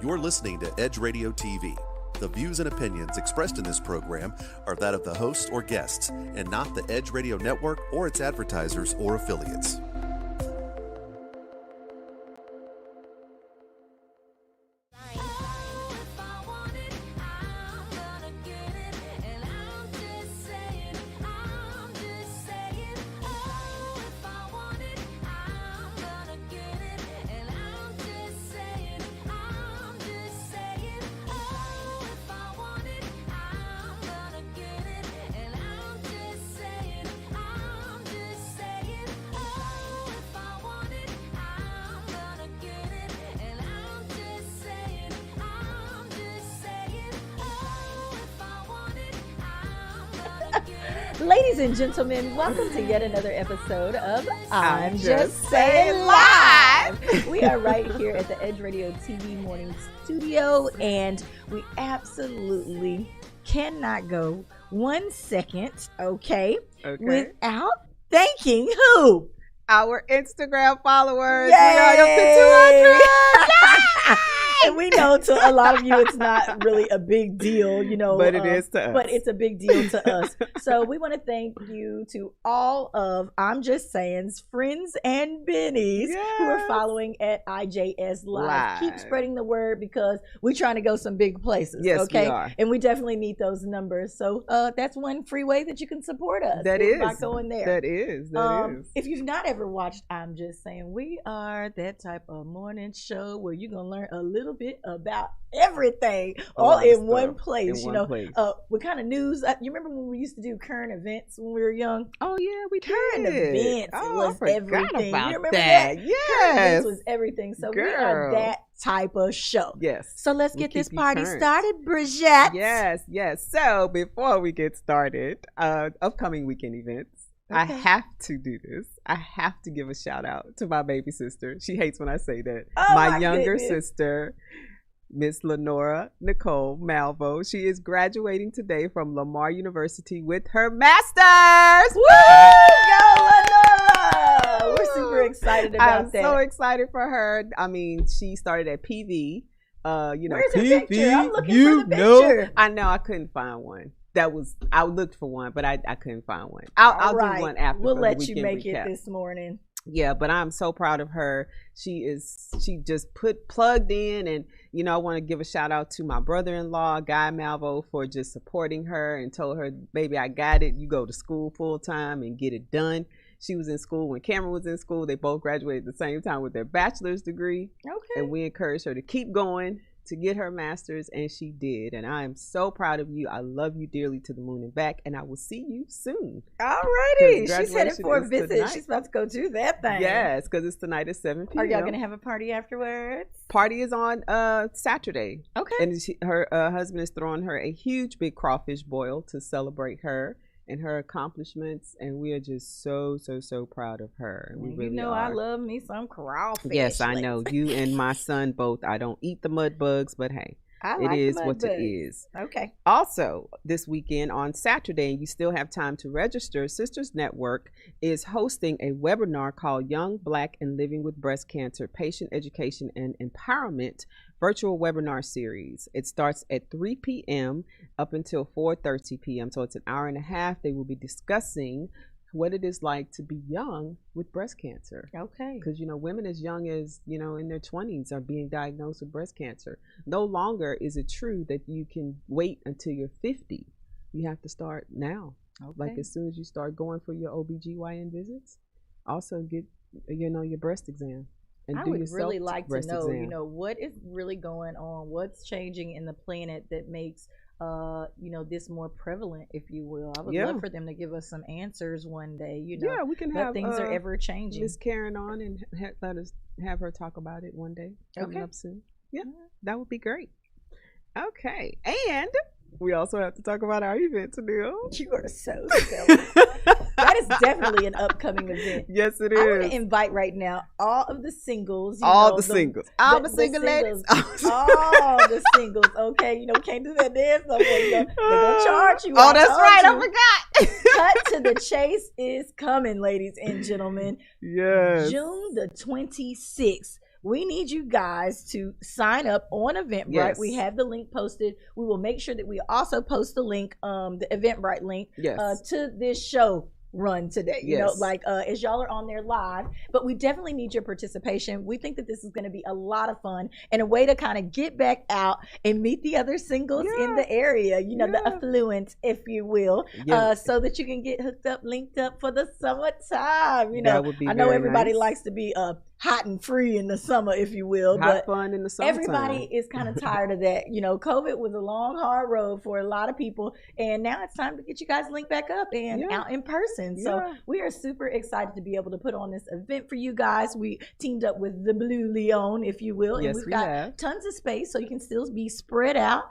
You're listening to Edge Radio TV. The views and opinions expressed in this program are that of the host or guests, and not the Edge Radio Network or its advertisers or affiliates. Ladies and gentlemen, welcome to yet another episode of I'm Just Saying Live. We are right here at the Edge Radio TV morning studio, and we absolutely cannot go 1 second, okay, without thanking who? Our Instagram followers. Yay! We are up to 200. And we know to a lot of you it's not really a big deal, you know. But it is to us. But it's a big deal to us. So we want to thank you to all of I'm Just Saying's friends and bennies who are following at IJS Live. Keep spreading the word because we're trying to go some big places. Yes, okay? we are. And we definitely need those numbers. So that's one free way that you can support us. That is. By going there. That is. If you've not ever watched I'm Just Saying, we are that type of morning show where you're going to learn a little bit about everything all in one place. What kind of news? You remember when we used to do current events when we were young? Oh yeah, we current events. Oh, was everything. About you remember that? Yes, current events was everything. So we are that type of show. Yes. So let's get this party started, Bridget. Yes. So before we get started, upcoming weekend events. Okay. I have to do this. I have to give a shout out to my baby sister. She hates when I say that. My younger sister, Miss Lenora Nicole Malvo. She is graduating today from Lamar University with her master's. Woo! Go Lenora! We're super excited about that. I'm so excited for her. I mean, she started at PV. Where's her picture? I'm looking for the picture. I know I couldn't find one. I looked for one, but I couldn't find one. I'll do one after. We'll let you make it this morning. Yeah, but I'm so proud of her. She just plugged in, and I want to give a shout out to my brother-in-law, Guy Malvo, for just supporting her and told her, baby, I got it. You go to school full time and get it done. She was in school when Cameron was in school. They both graduated at the same time with their bachelor's degree. Okay. And we encouraged her to keep going, to get her master's, and she did. And I am so proud of you. I love you dearly to the moon and back, and I will see you soon. All righty. She's headed for a visit. Tonight. She's about to go do that thing. Yes, because it's tonight at 7 p.m. Are y'all going to have a party afterwards? Party is on Saturday. Okay. And her husband is throwing her a huge big crawfish boil to celebrate her and her accomplishments, and we are just so proud of her. We really are. I love me some crawfish. Yes, I know. You and my son both. I don't eat the mud bugs, but hey, it is what it is. Okay. Also, this weekend on Saturday, you still have time to register. Sisters Network is hosting a webinar called Young, Black, and Living with Breast Cancer, Patient Education and Empowerment virtual webinar series. It starts at 3 p.m. up until 4:30 p.m. So it's an hour and a half. They will be discussing what it is like to be young with breast cancer. Okay. Because, women as young as, in their 20s are being diagnosed with breast cancer. No longer is it true that you can wait until you're 50. You have to start now. Okay. Like as soon as you start going for your OBGYN visits, also get, your breast exam. And I would really like to know, what is really going on, what's changing in the planet that makes this more prevalent, if you will. I would love for them to give us some answers one day. Yeah, we can have things are ever changing. Miss Karen on and let us have her talk about it one day coming up soon. Yeah, that would be great. Okay, and we also have to talk about our event today. You are so silly. That is definitely an upcoming event. Yes, it is. I want to invite right now all of the singles. All the single ladies. All the singles. Okay, can't do that dance no more. They're gonna charge you. Oh, that's right. I forgot. Cut to the chase is coming, ladies and gentlemen. Yes. June the 26th. we need you guys to sign up on Eventbrite. Yes. We have the link posted. We will make sure that we also post the link, the Eventbrite link, to this show run today. You know, like as y'all are on there live, but we definitely need your participation. We think that this is going to be a lot of fun and a way to kind of get back out and meet the other singles in the area, you know, the affluent, if you will, so that you can get hooked up, linked up for the summertime. You know, I know everybody likes to be hot and free in the summer, if you will, but fun in the summertime. Everybody is kind of tired of that. You know, COVID was a long, hard road for a lot of people, and now it's time to get you guys linked back up and out in person. So we are super excited to be able to put on this event for you guys. We teamed up with the Blue Leon, if you will, and we've got tons of space so you can still be spread out.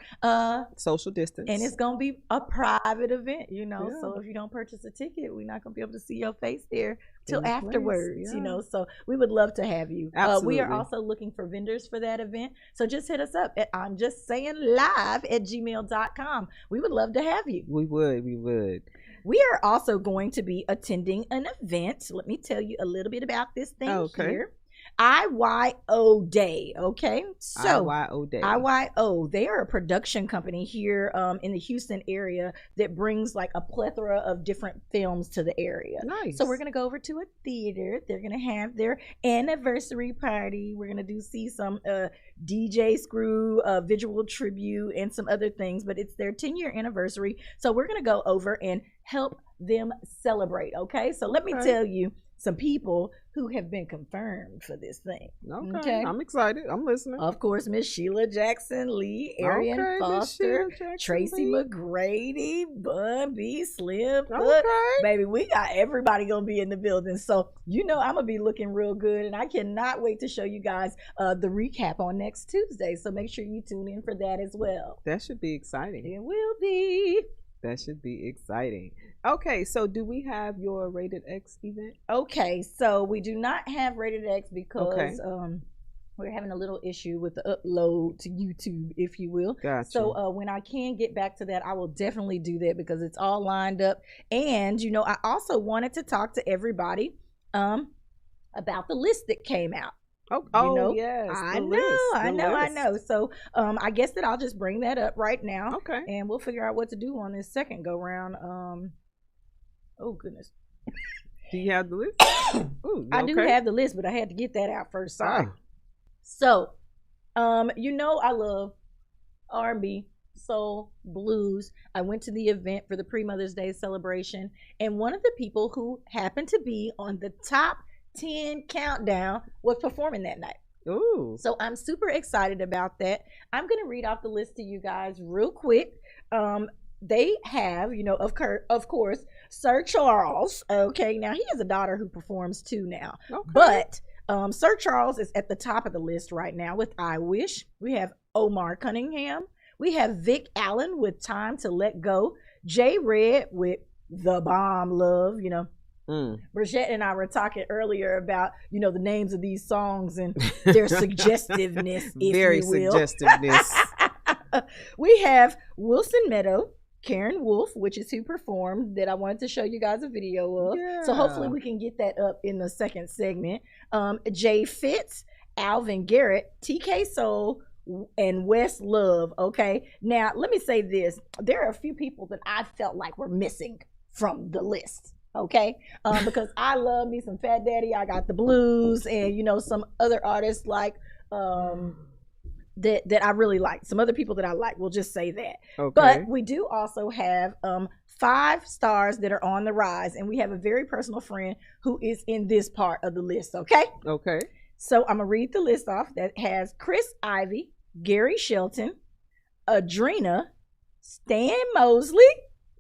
Social distance. And it's going to be a private event, you know, so if you don't purchase a ticket, we're not going to be able to see your face there till afterwards, you know, so we would love to have you. We are also looking for vendors for that event, so just hit us up at I'm Just Saying Live at gmail.com. We would love to have you. We would. We are also going to be attending an event. Let me tell you a little bit about this thing here. IYO Day, okay? So IYO Day. IYO, they are a production company here in the Houston area that brings like a plethora of different films to the area. Nice. So we're going to go over to a theater. They're going to have their anniversary party. We're going to see some DJ Screw, visual tribute, and some other things, but it's their 10-year anniversary. So we're going to go over and help them celebrate, okay? So let me tell you some people who have been confirmed for this thing. Okay. I'm excited. I'm listening. Of course, Miss Sheila Jackson Lee, Arian Foster, Tracy McGrady, Bun B, Slim. Baby, we got everybody gonna be in the building. So you know I'm gonna be looking real good, and I cannot wait to show you guys the recap on next Tuesday. So make sure you tune in for that as well. That should be exciting. It will be. That should be exciting. Okay, so do we have your Rated X event? Okay, so we do not have Rated X because we're having a little issue with the upload to YouTube, if you will. Gotcha. So when I can get back to that, I will definitely do that because it's all lined up. And, you know, I also wanted to talk to everybody about the list that came out. Yes. I know. So I guess that I'll just bring that up right now. Okay. And we'll figure out what to do on this second go round. Oh goodness. Do you have the list? I do have the list, but I had to get that out first. Sorry. So, you know, I love R&B, soul, blues. I went to the event for the pre-Mother's Day celebration, and one of the people who happened to be on the top 10 countdown was performing that night. Ooh. So I'm super excited about that. I'm going to read off the list to you guys real quick. They have, you know, of course, Sir Charles. Okay, now he has a daughter who performs too now. Okay. But Sir Charles is at the top of the list right now with I Wish. We have Omar Cunningham. We have Vic Allen with Time to Let Go. J Red with The Bomb Love, you know. Brigitte and I were talking earlier about, you know, the names of these songs and their suggestiveness, if you will. Suggestiveness. We have Wilson Meadow, Karen Wolf, which is who performed, that I wanted to show you guys a video of. Yeah. So hopefully we can get that up in the second segment. Jay Fitz, Alvin Garrett, TK Soul, and West Love. Okay. Now, let me say this. There are a few people that I felt like were missing from the list. Okay. Because I love me some Fat Daddy. I got the blues and, you know, some other artists like, that I really like. Some other people that I like, we'll just say that. Okay. But we do also have 5 stars that are on the rise, and we have a very personal friend who is in this part of the list, okay? Okay. So I'm going to read the list off that has Chris Ivy, Gary Shelton, Adrena, Stan Mosley,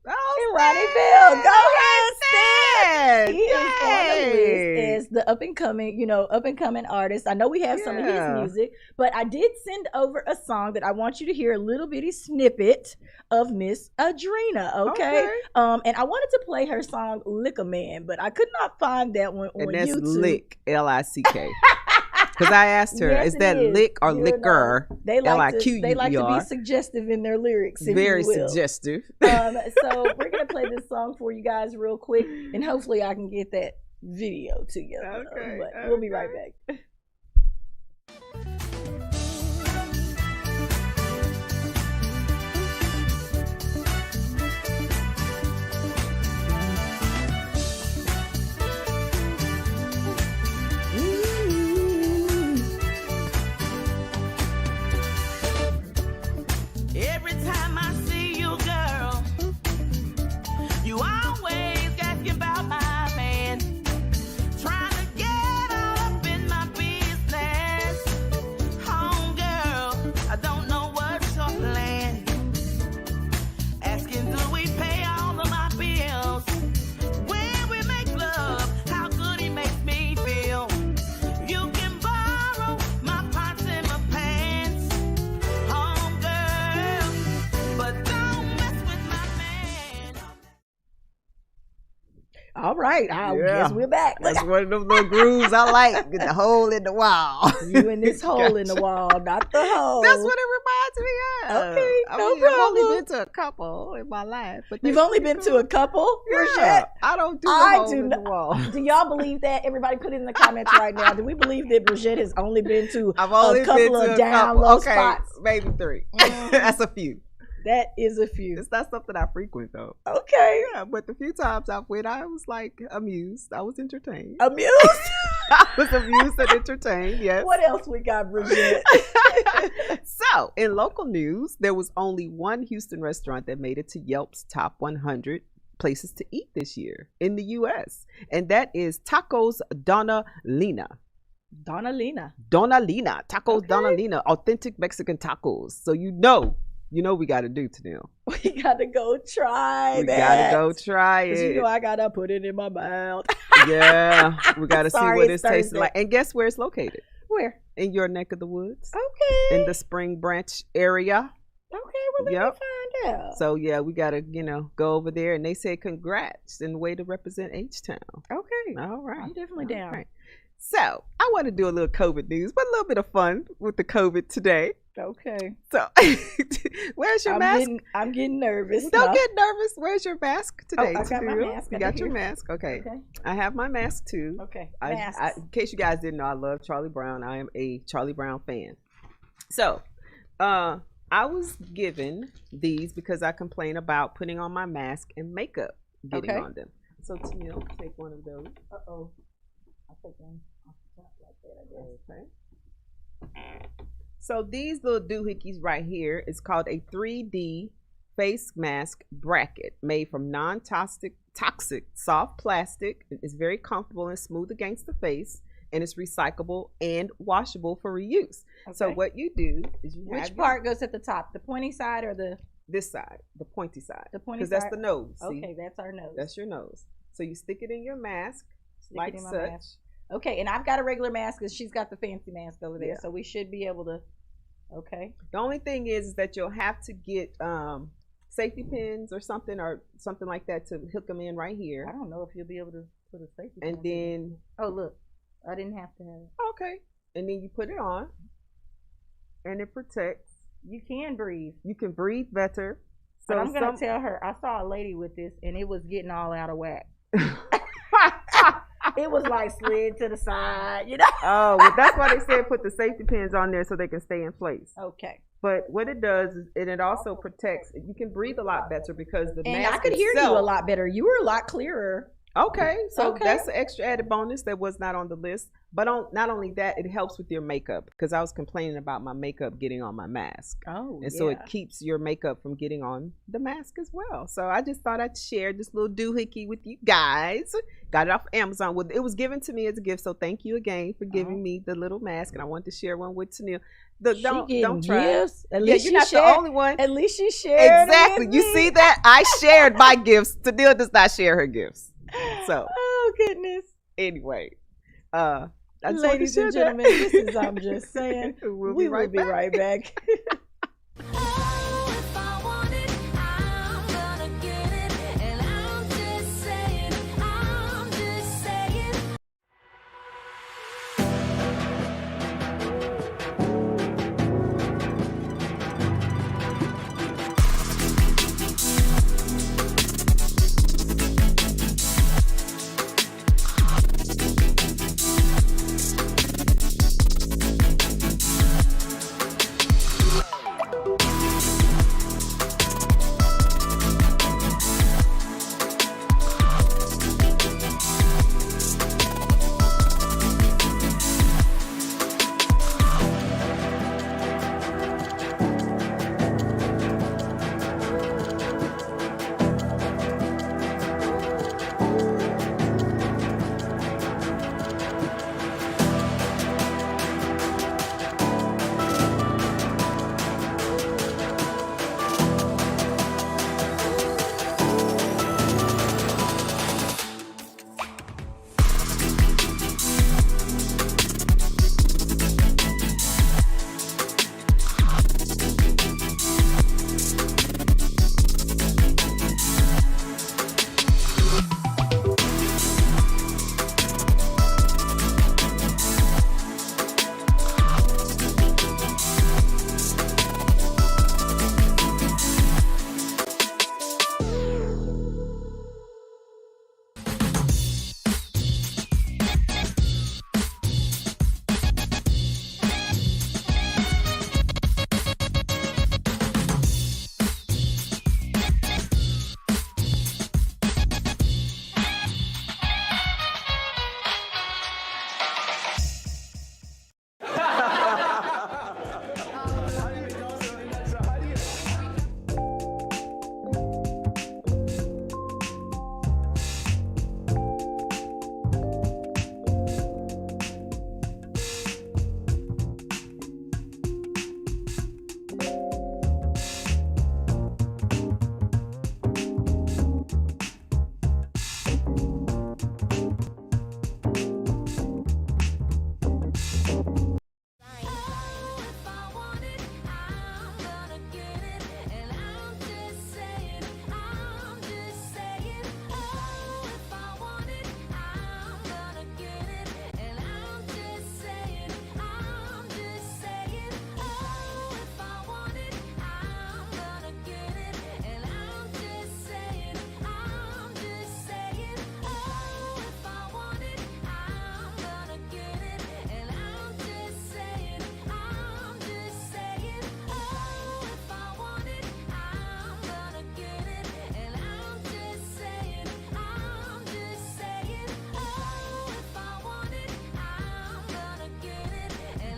and Ronnie Bell. Go ahead, Stan. He is on the list as the up and coming artist. I know we have some of his music, but I did send over a song that I want you to hear a little bitty snippet of Miss Adrena. Okay. And I wanted to play her song "Lick a Man," but I could not find that one on that's YouTube. Lick, L-I-C-K. Because I asked her, is that lick or liquor? They like to be suggestive in their lyrics. Very suggestive. So we're going to play this song for you guys real quick, and hopefully I can get that video to you. But we'll be right back. All right. I Yeah. guess we're back. That's one of them little grooves I like. Get the hole in the wall. You in this hole in the wall, not the hole. That's what it reminds me of. Okay, I no mean, I've only problem. been to a couple in my life, but You've they- only been to a couple, Yeah, Rashette? I don't do the I hole do in not- the wall. Do y'all believe that? Everybody put it in the comments right now. Do we believe that Brigitte has only been to I've only a couple been to of a down couple. low Okay, spots? maybe 3. Mhm. That's a few. That is a few. It's not something I frequent though. Okay. Yeah, but the few times I went, I was like amused. I was entertained. Amused? I was amused and entertained. Yes. What else we got, Brigitte? So, in local news, there was only one Houston restaurant that made it to Yelp's top 100 places to eat this year in the U.S., and that is Tacos Donna Lina. Donna Lina. Donna Lina. Tacos Okay. Donna Lina. Authentic Mexican tacos. So you know we got to do to them. We gotta go try We that. got to go try 'Cause it. you know I gotta put it in my mouth. Yeah, we got to see Sorry, what it's it's tasting Thursday. like. And guess where it's located? Where? In your neck of the woods, Okay. in the Spring Branch area. Okay, well let Yep. me find out. So yeah, we gotta go over there, and they said congrats and way to represent H-Town. Okay. All right, I'm definitely All down. right. So I want to do a little COVID news, but a little bit of fun with the COVID today. Okay. So where's your I'm mask? getting nervous. Don't now. get nervous. Where's your mask today? I got my Tamil? mask You under got your here. mask. Okay. Okay. I have my mask too. Okay. In Masks. case you guys didn't know, I love Charlie Brown. I am a Charlie Brown fan. So, I was given these because I complain about putting on my mask and makeup getting Okay. on them. So, Tamil, take one of those. Uh-oh. I'll take one off the top like that, I guess. Okay. So these little doohickeys right here is called a 3D face mask bracket made from non-toxic soft plastic. It's very comfortable and smooth against the face, and it's recyclable and washable for reuse. So Okay. what you do is you have Which part goes at the top? The pointy side or the this side, the pointy side, The pointy because that's side? the nose. See? Okay, that's our nose. That's your nose. So you stick it in your mask Stick it like in my such. mask. Okay, and I've got a regular mask and she's got the fancy mask over there, Yeah. so we should be able to. Okay. The only thing is that you'll have to get safety pins or something like that to hook them in right I here. don't know if you'll be able to put a safety. And pin in. then, Oh look, I didn't have to have it. okay. And then you put it on and it protects. You can breathe. You can breathe better. But I'm gonna tell her. I saw a lady with this, and it was getting all out of whack. It was like slid to the side, you know. Oh, well, that's why they said put the safety pins on there so they can stay in place. Okay. But what it does is it also protects. You can breathe a lot better because the And mask I could hear you itself- a lot better. You were a lot clearer. Okay, so Okay. that's an extra added bonus that was not on the list. But not only that, it helps with your makeup because I was complaining about my makeup getting on my mask. Oh, And so it keeps your makeup from getting on the mask as well. So I just thought I'd share this little doohickey with you guys. Got it off Amazon. It was given to me as a gift. So thank you again for giving me the little mask. And I wanted to share one with Tanil. Don't try. gifts. At Yeah, least you're she not shared. the only one. At least she shared. Exactly. With You me. see that? I shared my gifts. Tanil does not share her gifts. So Oh goodness. anyway, I just wanted to Ladies and share that. gentlemen, this is I'm Just Saying. We'll We be will right be back. right back. Oh, if I want it, I'm gonna get it. And I'm just saying, I'm just saying.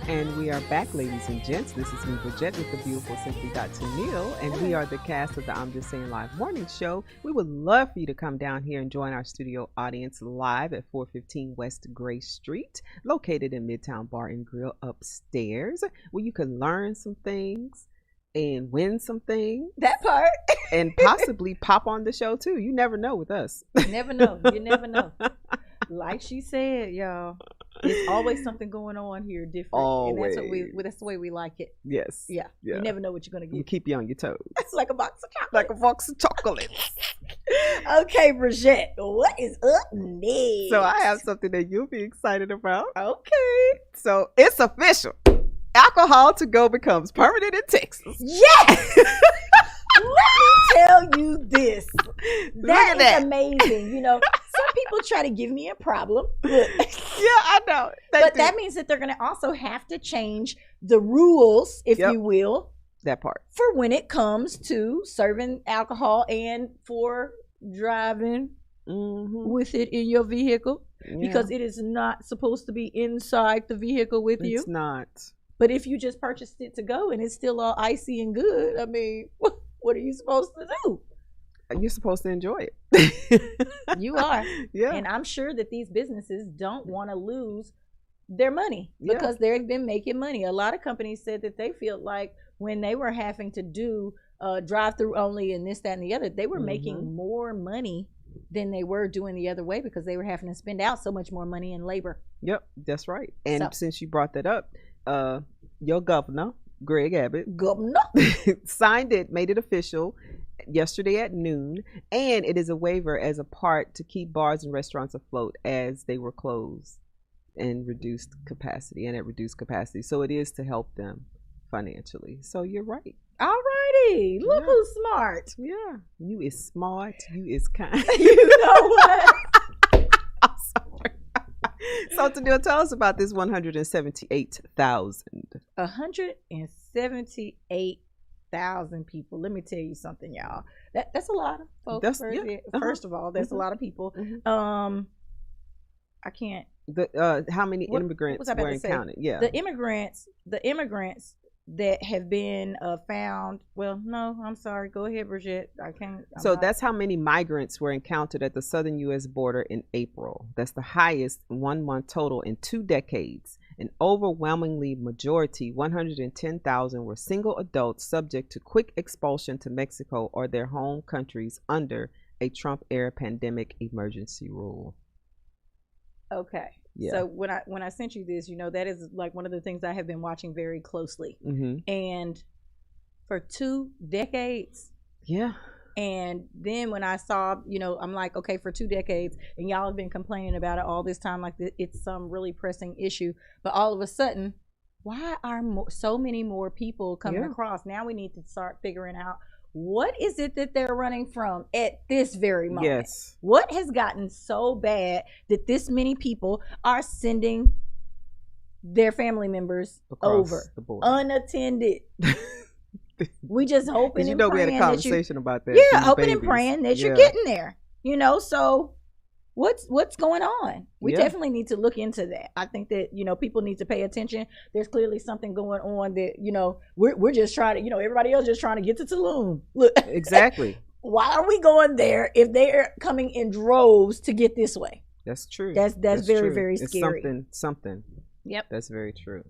And we are back, ladies and gents. This is me, Bridget, with the beautiful Simply Neil, and we are the cast of the I'm Just Saying Live morning show. We would love for you to come down here and join our studio audience live at 415 West Gray Street, located in Midtown Bar and Grill upstairs, where you can learn some things and win some things. That part. And possibly pop on the show too. You never know with us. You never know. You never know. Like she said, y'all, there's always something going on here different. Always. And that's the way we like it. Yes. Yeah. You never know what you're going to You get. keep you on your toes. It's like a box of chocolate. Like a box of chocolates. Okay, Bridget, what is up next? So I have something that you'll be excited about. Okay. So it's official. Alcohol to go becomes permanent in Texas. Yes! Let me tell you this. That is that. amazing. You know, some people try to give me a problem. Yeah, I know. But that means that they're going to also have to change the rules, if Yep. you will, that part. for when it comes to serving alcohol and for driving with it in your vehicle. Because it is not supposed to be inside the vehicle with you. It's not. But if you just purchased it to go and it's still all icy and good, I mean, what are you supposed to do? You're supposed to enjoy it. You are. Yeah. And I'm sure that these businesses don't want to lose their money Yeah. because they've been making money. A lot of companies said that they feel like when they were having to do drive-through only and this, that, and the other, they were making more money than they were doing the other way because they were having to spend out so much more money in labor. Yep, that's right. And So- since you brought that up, your governor, Greg Abbott, Governor. signed it, made it official yesterday at noon, and it is a waiver as a part to keep bars and restaurants afloat as they were closed and reduced capacity and at reduced capacity. So it is to help them financially. So you're right. All righty. Look Yeah. who's smart. Yeah, you is smart. You is kind. You know what? I'm sorry. So Tanil, tell us about this 178,000. 178,000 people. Let me tell you something, y'all. That's a lot of folks. That's- first, yeah. first of all, that's a lot of people. Mhm. I can't. How many What immigrants was I about were to say? counted? Yeah. The immigrants that have been found. Well, no, I'm sorry. Go ahead, Bridget. I can't. I'm So not- that's how many migrants were encountered at the southern U.S. border in April. That's the highest 1 month total in 2 decades. An overwhelmingly majority, 110,000, were single adults subject to quick expulsion to Mexico or their home countries under a Trump-era pandemic emergency rule. Okay. Yeah. So when I sent you this, you know, that is like one of the things I have been watching very closely. Mm-hmm. And for 2 decades, Yeah. and then when I saw, you know, I'm like, okay, for 2 decades, and y'all have been complaining about it all this time, like it's some really pressing issue. But all of a sudden, why are so many more people coming Yeah. across? Now we need to start figuring out what is it that they're running from at this very moment. Yes. What has gotten so bad that this many people are sending their family members Across over the border. unattended? We just hoping Because you and know we had a praying that you, conversation about that. yeah, these hoping and babies. praying that you're Yeah. getting there. You know, so what's going on? We Yeah. definitely need to look into that. I think that, you know, people need to pay attention. There's clearly something going on that, you know, we're just trying to, you know, everybody else just trying to get to Tulum. Look, Exactly. why are we going there if they're coming in droves to get this way? That's true. That's very, true. very It's scary. Something. Yep. That's very true.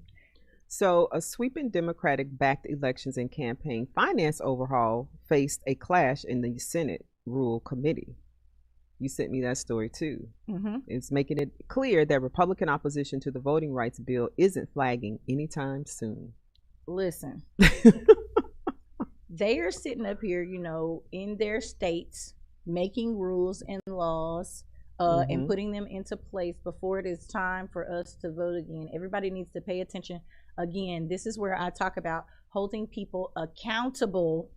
So, a sweeping Democratic-backed elections and campaign finance overhaul faced a clash in the Senate Rule Committee. You sent me that story too. Mm-hmm. It's making it clear that Republican opposition to the voting rights bill isn't flagging anytime soon. Listen, they are sitting up here, you know, in their states, making rules and laws and Mhm. putting them into place before it is time for us to vote again. Everybody needs to pay attention. Again, this is where I talk about holding people accountable.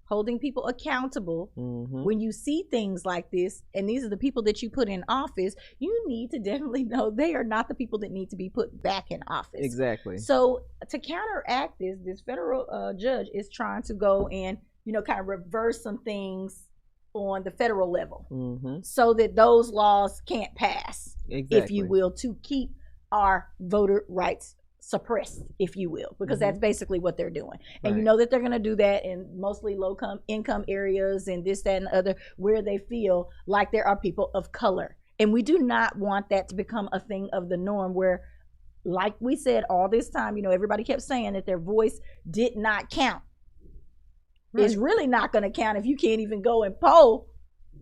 Holding people accountable. Mhm. When you see things like this, and these are the people that you put in office, you need to definitely know they are not the people that need to be put back in office. Exactly. So to counteract this federal judge is trying to go and, you know, kind of reverse some things on the federal level Mhm. so that those laws can't pass, Exactly. if you will, to keep our voter rights suppressed, if you will, because that's basically what they're doing. And you Right. know that they're going to do that in mostly low income areas and this, that, and the other, where they feel like there are people of color. And we do not want that to become a thing of the norm where, like we said all this time, you know, everybody kept saying that their voice did not count. It's really not going to count if you can't even go and poll.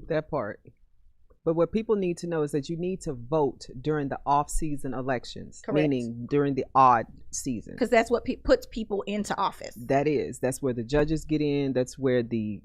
That part. But what people need to know is that you need to vote during the off-season elections, Correct. meaning during the odd season. Because that's what puts people into office. That's where the judges get in. That's where the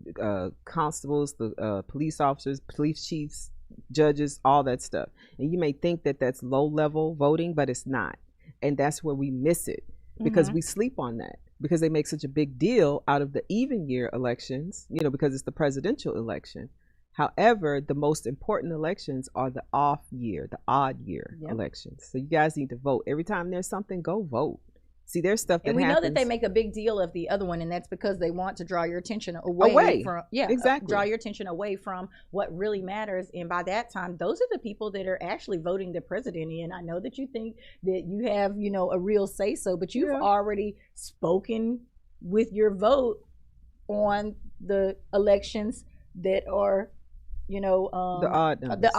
constables, the police officers, police chiefs, judges, all that stuff. And you may think that that's low-level voting, but it's not. And that's where we miss it because we sleep on that. Because they make such a big deal out of the even year elections, you know, because it's the presidential election. However, the most important elections are the off year, the odd year elections. So you guys need to vote. Every time there's something, go vote. See, there's stuff that and we happens. know that they make a big deal of the other one, and that's because they want to draw your attention away from exactly. draw your attention away from what really matters. And by that time, those are the people that are actually voting the president in. I know that you think that you have, you know, a real say so, but you've already spoken with your vote on the elections that are, you know, the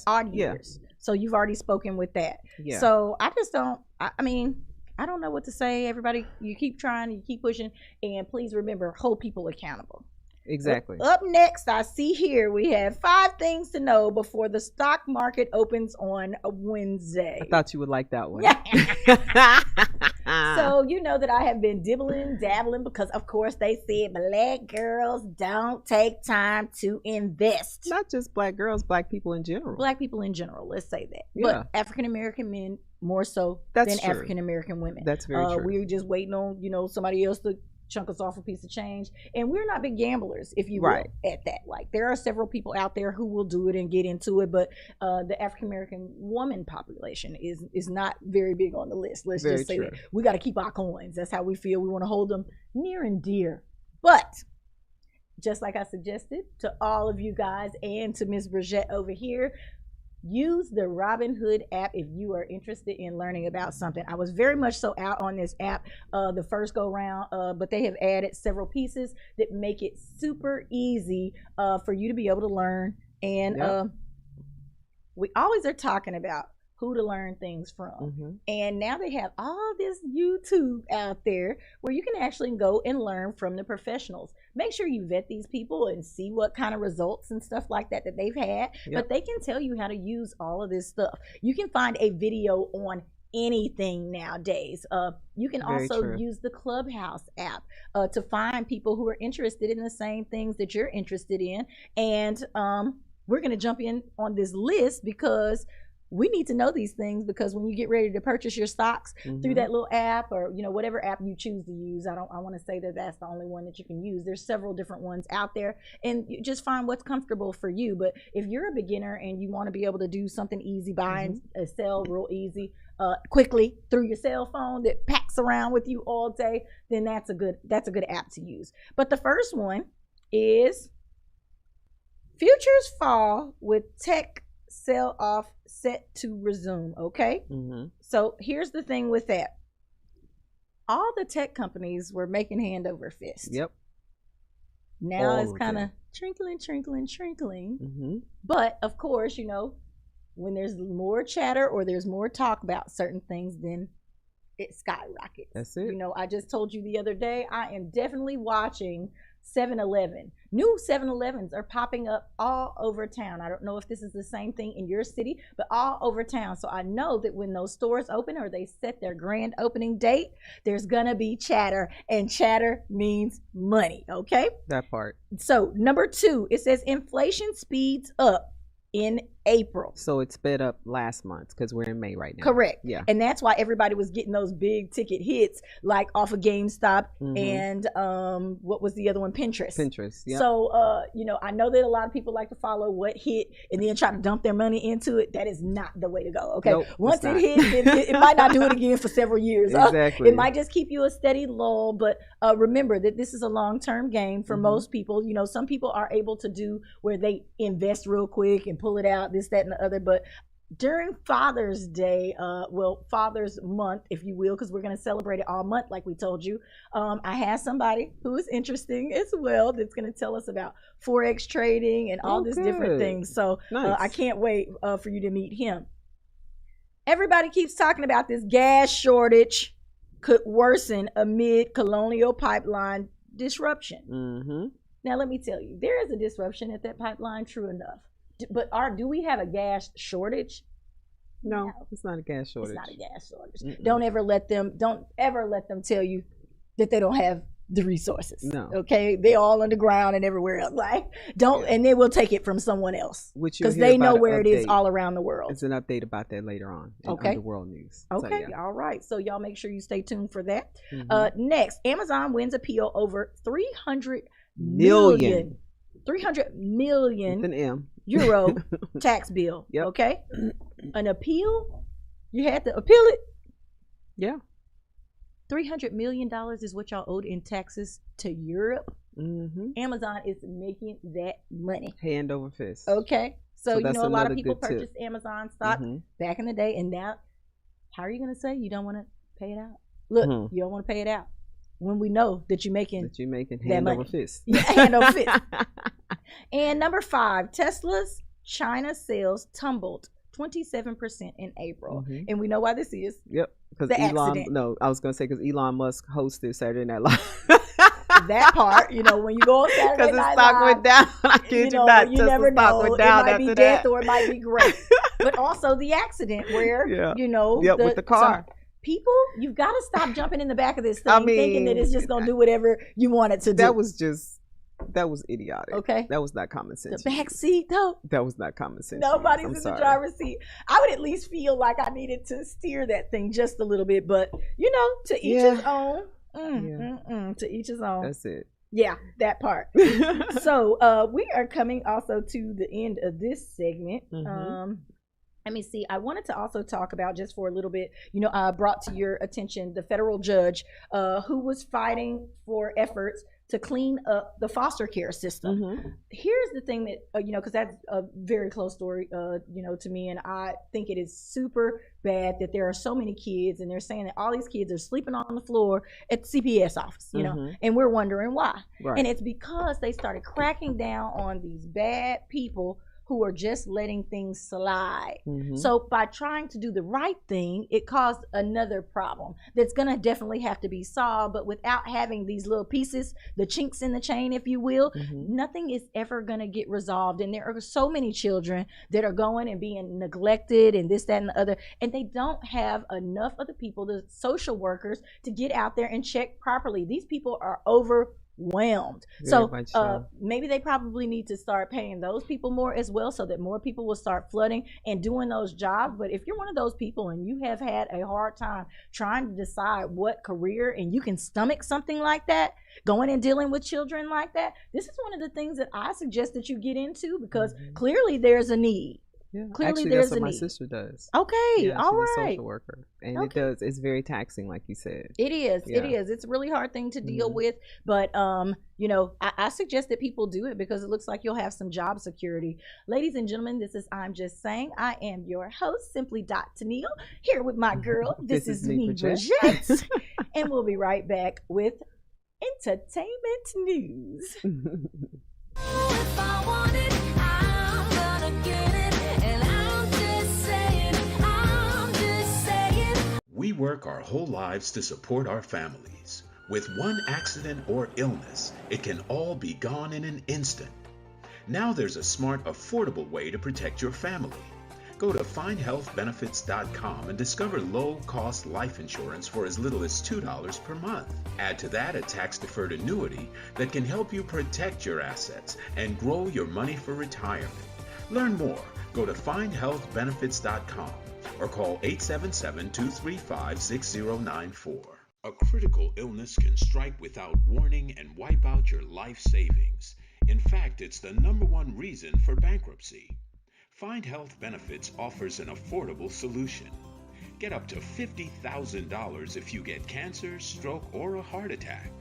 odd years. So you've already spoken with that. Yeah. So I just don't. I mean, I don't know what to say. Everybody, you keep trying, you keep pushing, and please remember, hold people accountable. Exactly. Up next, I see here we have 5 things to know before the stock market opens on a Wednesday. I thought you would like that one. So you know that I have been dibbling, dabbling, because of course they said black girls don't take time to invest. Not just black girls, black people in general. Black people in general, let's say that. Yeah. But African American men more so That's than true. African American women. That's very true. We're just waiting on, you know, somebody else to chunk us off a piece of change, and we're not big gamblers, if you will, Right. at that. Like, there are several people out there who will do it and get into it, but the African American woman population is not very big on the list. Let's Very just say true. that we got to keep our coins. That's how we feel. We want to hold them near and dear. But just like I suggested to all of you guys and to Ms. Bridgette over here, use the Robinhood app if you are interested in learning about something. I was very much so out on this app the first go round, but they have added several pieces that make it super easy for you to be able to learn. And we always are talking about who to learn things from. And now they have all this YouTube out there where you can actually go and learn from the professionals. Make sure you vet these people and see what kind of results and stuff like that they've had. But they can tell you how to use all of this stuff. You can find a video on anything nowadays. You can Very also true. use the Clubhouse app to find people who are interested in the same things that you're interested in. And we're going to jump in on this list because we need to know these things, because when you get ready to purchase your stocks through that little app, or, you know, whatever app you choose to use, I want to say that that's the only one that you can use. There's several different ones out there, and you just find what's comfortable for you. But if you're a beginner and you want to be able to do something easy, buy and sell real easy, quickly through your cell phone that packs around with you all day, then that's a good app to use. But the first one is futures fall with tech sell off set to resume. Okay. So here's the thing with that. All the tech companies were making hand over fist. Yep. Now All it's of kind of them. trinkling. But of course, you know, when there's more chatter or there's more talk about certain things, then it skyrockets. That's it. You know, I just told you the other day, I am definitely watching 7-Eleven. New 7-Elevens are popping up all over town. I don't know if this is the same thing in your city, but all over town. So I know that when those stores open or they set their grand opening date, there's gonna be chatter, and chatter means money. Okay. That part. So number 2, it says inflation speeds up in April. So it sped up last month because we're in May right now. Correct. Yeah. And that's why everybody was getting those big ticket hits, like off of GameStop and what was the other one? Pinterest. Yeah. So you know, I know that a lot of people like to follow what hit and then try to dump their money into it. That is not the way to go. Okay. Nope, Once it's it not. hits, it might not do it again for several years. Exactly. It might just keep you a steady lull, but remember that this is a long-term game for most people. You know, some people are able to do where they invest real quick and pull it out, this, that, and the other, but during Father's Day, Father's Month, if you will, because we're going to celebrate it all month, like we told you. I have somebody who is interesting as well that's going to tell us about Forex trading and all this different things. So Nice. I can't wait for you to meet him. Everybody keeps talking about this gas shortage could worsen amid Colonial Pipeline disruption. Mm-hmm. Now, let me tell you, there is a disruption at that pipeline, true enough. But do we have a gas shortage? No, it's not a gas shortage. It's not a gas shortage. Mm-mm. Don't ever let them tell you that they don't have the resources. No. Okay, they're all underground and everywhere else. Like and they will take it from someone else Which you'll because hear they about know an where it is update. all around the world. It's an update about that later on in Okay. Underworld News. So, Okay, yeah. all right. So y'all make sure you stay tuned for that. Mhm. Next, Amazon wins appeal over 300 Million. 300 million With an M. euro tax bill. Yep. Okay, an appeal. You had to appeal it. Yeah. $300 million is what y'all owed in taxes to Europe. Mm-hmm. Amazon is making that money. Hand over fist. Okay, so you that's know a lot of another people good tip. purchased Amazon stock Mhm. back in the day, and now, how are you going to say you don't want to pay it out? Look, Mhm. you don't want to pay it out when we know that you're making That you making that hand over money. fist. Yeah, hand over fist. And number 5, Tesla's China sales tumbled 27% in April. Mhm. And we know why this is. Yep. Because The Elon. accident. No, I was gonna say because Elon Musk hosted Saturday Night Live. That part, when you go on Saturday Because his Night stock Live, went down. I kid you not. you Tesla's never stock know. went It down might be after death that. or it might be great. But also the accident where, Yeah. Yep, with the car. People, you've got to stop jumping in the back of this thing I mean, thinking that it's just going to do whatever you want it to do. That was idiotic. Okay. That was not common The sense. back seat, though. That was not common sense. Nobody's I'm in the sorry. driver's seat. I would at least feel like I needed to steer that thing just a little bit, but to each Yeah. his own. Yeah. To each his own. That's it. Yeah, that part. So we are coming also to the end of this segment. Mhm. Let me see. I wanted to also talk about, just for a little bit, I brought to your attention the federal judge who was fighting for efforts to clean up the foster care system. Mhm. Here's the thing that, because that's a very close story, to me. And I think it is super bad that there are so many kids, and they're saying that all these kids are sleeping on the floor at the CPS office, Mhm. and we're wondering why. Right. And it's because they started cracking down on these bad people who are just letting things slide. Mhm. So by trying to do the right thing, it caused another problem that's going to definitely have to be solved. But without having these little pieces, the chinks in the chain, if you will, Mhm. nothing is ever going to get resolved. And there are so many children that are going and being neglected and this, that, and the other. And they don't have enough of the people, the social workers, to get out there and check properly. These people are overwhelmed. Very much so. Maybe they probably need to start paying those people more as well, so that more people will start flooding and doing those jobs. But if you're one of those people and you have had a hard time trying to decide what career, and you can stomach something like that, going and dealing with children like that, this is one of the things that I suggest that you get into, because clearly there's a need. Yeah. Clearly Actually, there's that's what a my need. sister does. Okay, Yeah, all she's a right. social worker, and Okay. it's very taxing, like you said. It is. It Yeah. is. It's a really hard thing to deal Mhm. with. But, I suggest that people do it, because it looks like you'll have some job security. Ladies and gentlemen, this is I'm Just Saying. I am your host, Simply Tennille, here with my girl. This is me, Bridget. And we'll be right back with entertainment news. If I want it, I'm gonna get it. And I'm just saying, I'm just saying. We work our whole lives to support our families. With one accident or illness, it can all be gone in an instant. Now there's a smart, affordable way to protect your family. Go to findhealthbenefits.com and discover low-cost life insurance for as little as $2 per month. Add to that a tax-deferred annuity that can help you protect your assets and grow your money for retirement. Learn more. Go to findhealthbenefits.com or call 877-235-6094. A critical illness can strike without warning and wipe out your life savings. In fact, it's the #1 reason for bankruptcy. Find Health Benefits offers an affordable solution. Get up to $50,000 if you get cancer, stroke, or a heart attack.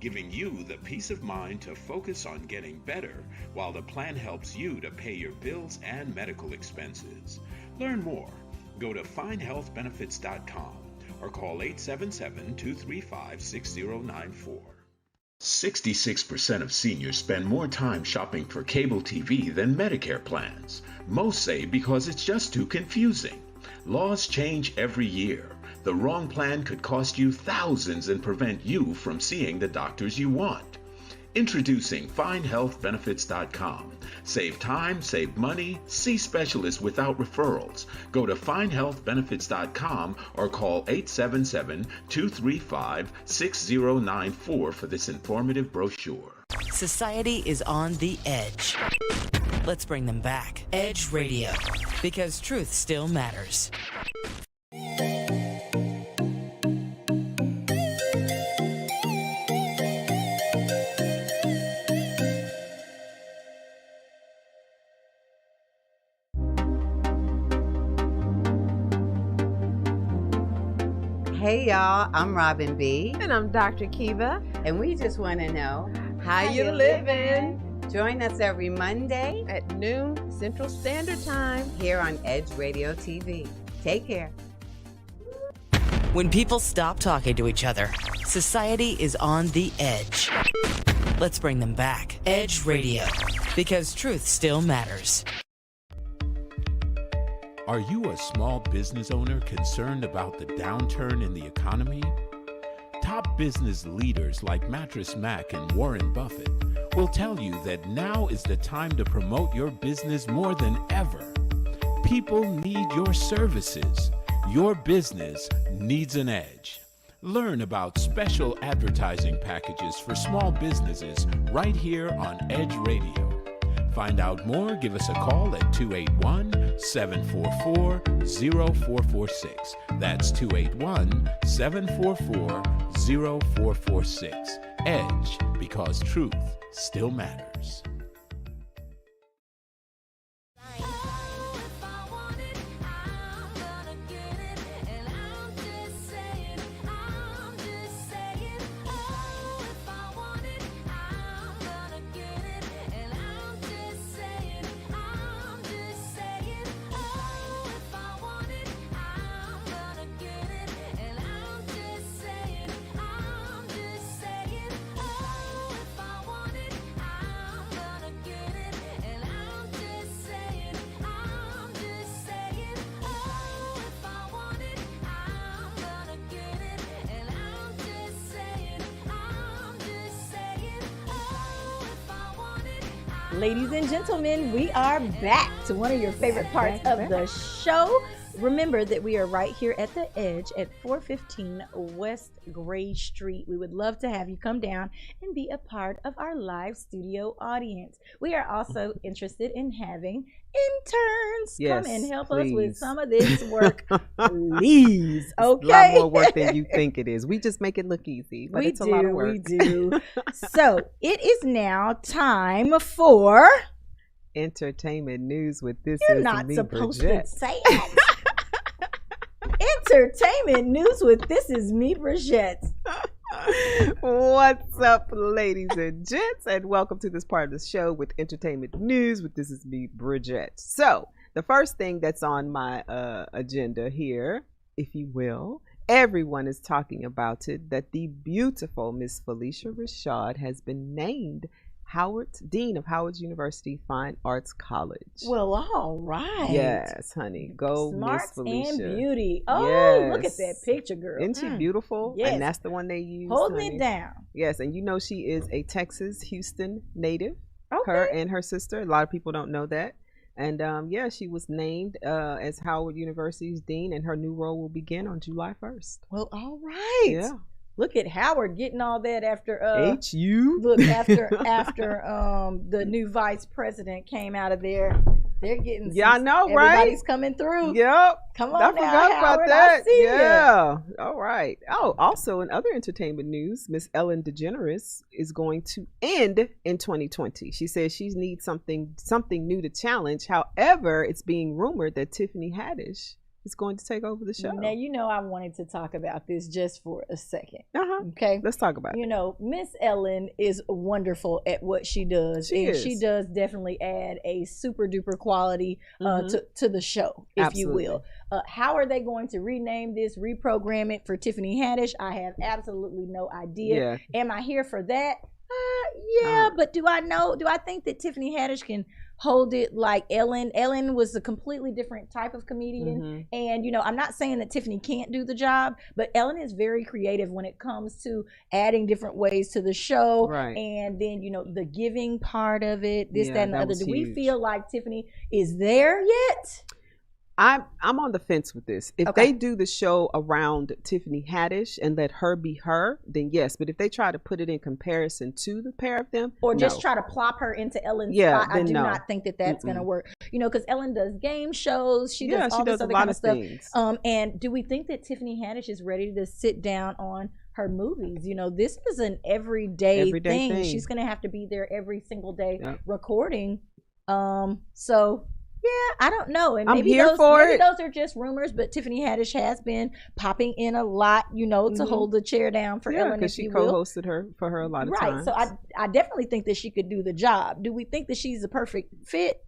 giving you the peace of mind to focus on getting better while the plan helps you to pay your bills and medical expenses. Learn more. Go to findhealthbenefits.com or call 877-235-6094. 66% of seniors spend more time shopping for cable TV than Medicare plans. Most say because it's just too confusing. Laws change every year. The wrong plan could cost you thousands and prevent you from seeing the doctors you want. Introducing FindHealthBenefits.com. Save time, save money, see specialists without referrals. Go to FindHealthBenefits.com or call 877-235-6094 for this informative brochure. Society is on the edge. Let's bring them back. Edge Radio, because truth still matters. Hey y'all, I'm Robin B. And I'm Dr. Kiva. And we just want to know How you living? Join us every Monday At noon Central Standard Time. here on Edge Radio TV. Take care. When people stop talking to each other, society is on the edge. Let's bring them back. Edge Radio, because truth still matters. Are you a small business owner concerned about the downturn in the economy? Top business leaders like Mattress Mac and Warren Buffett will tell you that now is the time to promote your business more than ever. People need your services. Your business needs an edge. Learn about special advertising packages for small businesses right here on Edge Radio. Find out more, give us a call at 281-744-0446. That's 281-744-0446. Edge, because truth still matters. If I want it, I'm gonna get it. And I'm just saying, oh, if I want it, I'm gonna get it. And I'm just saying, oh, if I want it, I'm gonna get it. And I'm just saying, oh, if I want it, I'm gonna get it. And I'm just saying, oh, if I want it, I'm gonna get it. And I'm just saying, oh, if I want it. Ladies and gentlemen, we are back to one of your favorite parts of the show. Remember that we are right here at the Edge at 415 West Gray Street. We would love to have you come down and be a part of our live studio audience. We are also interested in having interns Yes, come and help us with please. some of this work. Please, A lot okay? more work than you think it is. We just make it look easy, but it's a lot of work. We do. So it is now time for. Entertainment news with This You're Is not Me, supposed Bridget. to say it. Entertainment news with This Is Me, Bridget. What's up, ladies and gents, and welcome to this part of the show with entertainment news with This Is Me, Bridget. So, the first thing that's on my agenda here, if you will, everyone is talking about it, that the beautiful Miss Felicia Rashad has been named Dean of Howard University Fine Arts College. Well, all right. Yes, honey. Go, Miss Smarts Felicia. and beauty. Oh, look at Yes. that picture, girl. Isn't she beautiful? Yes. And that's the one they use. Holding honey. it down. Yes, and you know she is a Texas, Houston native. Okay. Her and her sister. A lot of people don't know that. And yeah, she was named as Howard University's dean, and her new role will begin on July 1st. Well, all right. Yeah. Look at Howard getting all that after HU. look after the new vice president came out of there. They're getting Yeah, I know, right? Everybody's coming through. Yep. Come I on now, forgot about Howard, that. I see ya. Yeah. All right. Oh, also in other entertainment news, Miss Ellen DeGeneres is going to end in 2020. She says she needs something new to challenge. However, it's being rumored that Tiffany Haddish is going to take over the show. Now, you know, I wanted to talk about this just for a second. Uh-huh. Okay. Let's talk about it. You know, Miss Ellen is wonderful at what she does. She and is. she does definitely add a super duper quality to the show, if Absolutely. you will. How are they going to rename this, reprogram it for Tiffany Haddish? I have absolutely no idea. Yeah. Am I here for that? Yeah, but do I think that Tiffany Haddish can hold it like Ellen? Ellen was a completely different type of comedian. Mm-hmm. And, you know, I'm not saying that Tiffany can't do the job, but Ellen is very creative when it comes to adding different ways to the show. Right. And then, you know, the giving part of it, this, Yeah, that, and the that other. was Do we huge. feel like Tiffany is there yet? I'm on the fence with this. If Okay. they do the show around Tiffany Haddish and let her be her, then yes. But if they try to put it in comparison to the pair of them, Or just no. try to plop her into Ellen's Yeah, spot, I then do no. not think that that's going to work. You know, because Ellen does game shows. She does all she this does a other lot kind of of stuff. things. And do we think that Tiffany Haddish is ready to sit down on her movies? You know, this is an everyday thing. She's going to have to be there every single day recording. So yeah, I don't know. And I'm maybe here those, for maybe it. those are just rumors, but Tiffany Haddish has been popping in a lot, you know, to Mhm. hold the chair down for Yeah, Ellen, because if she you will. co-hosted for her a lot of Right. times. So I definitely think that she could do the job. Do we think that she's a perfect fit?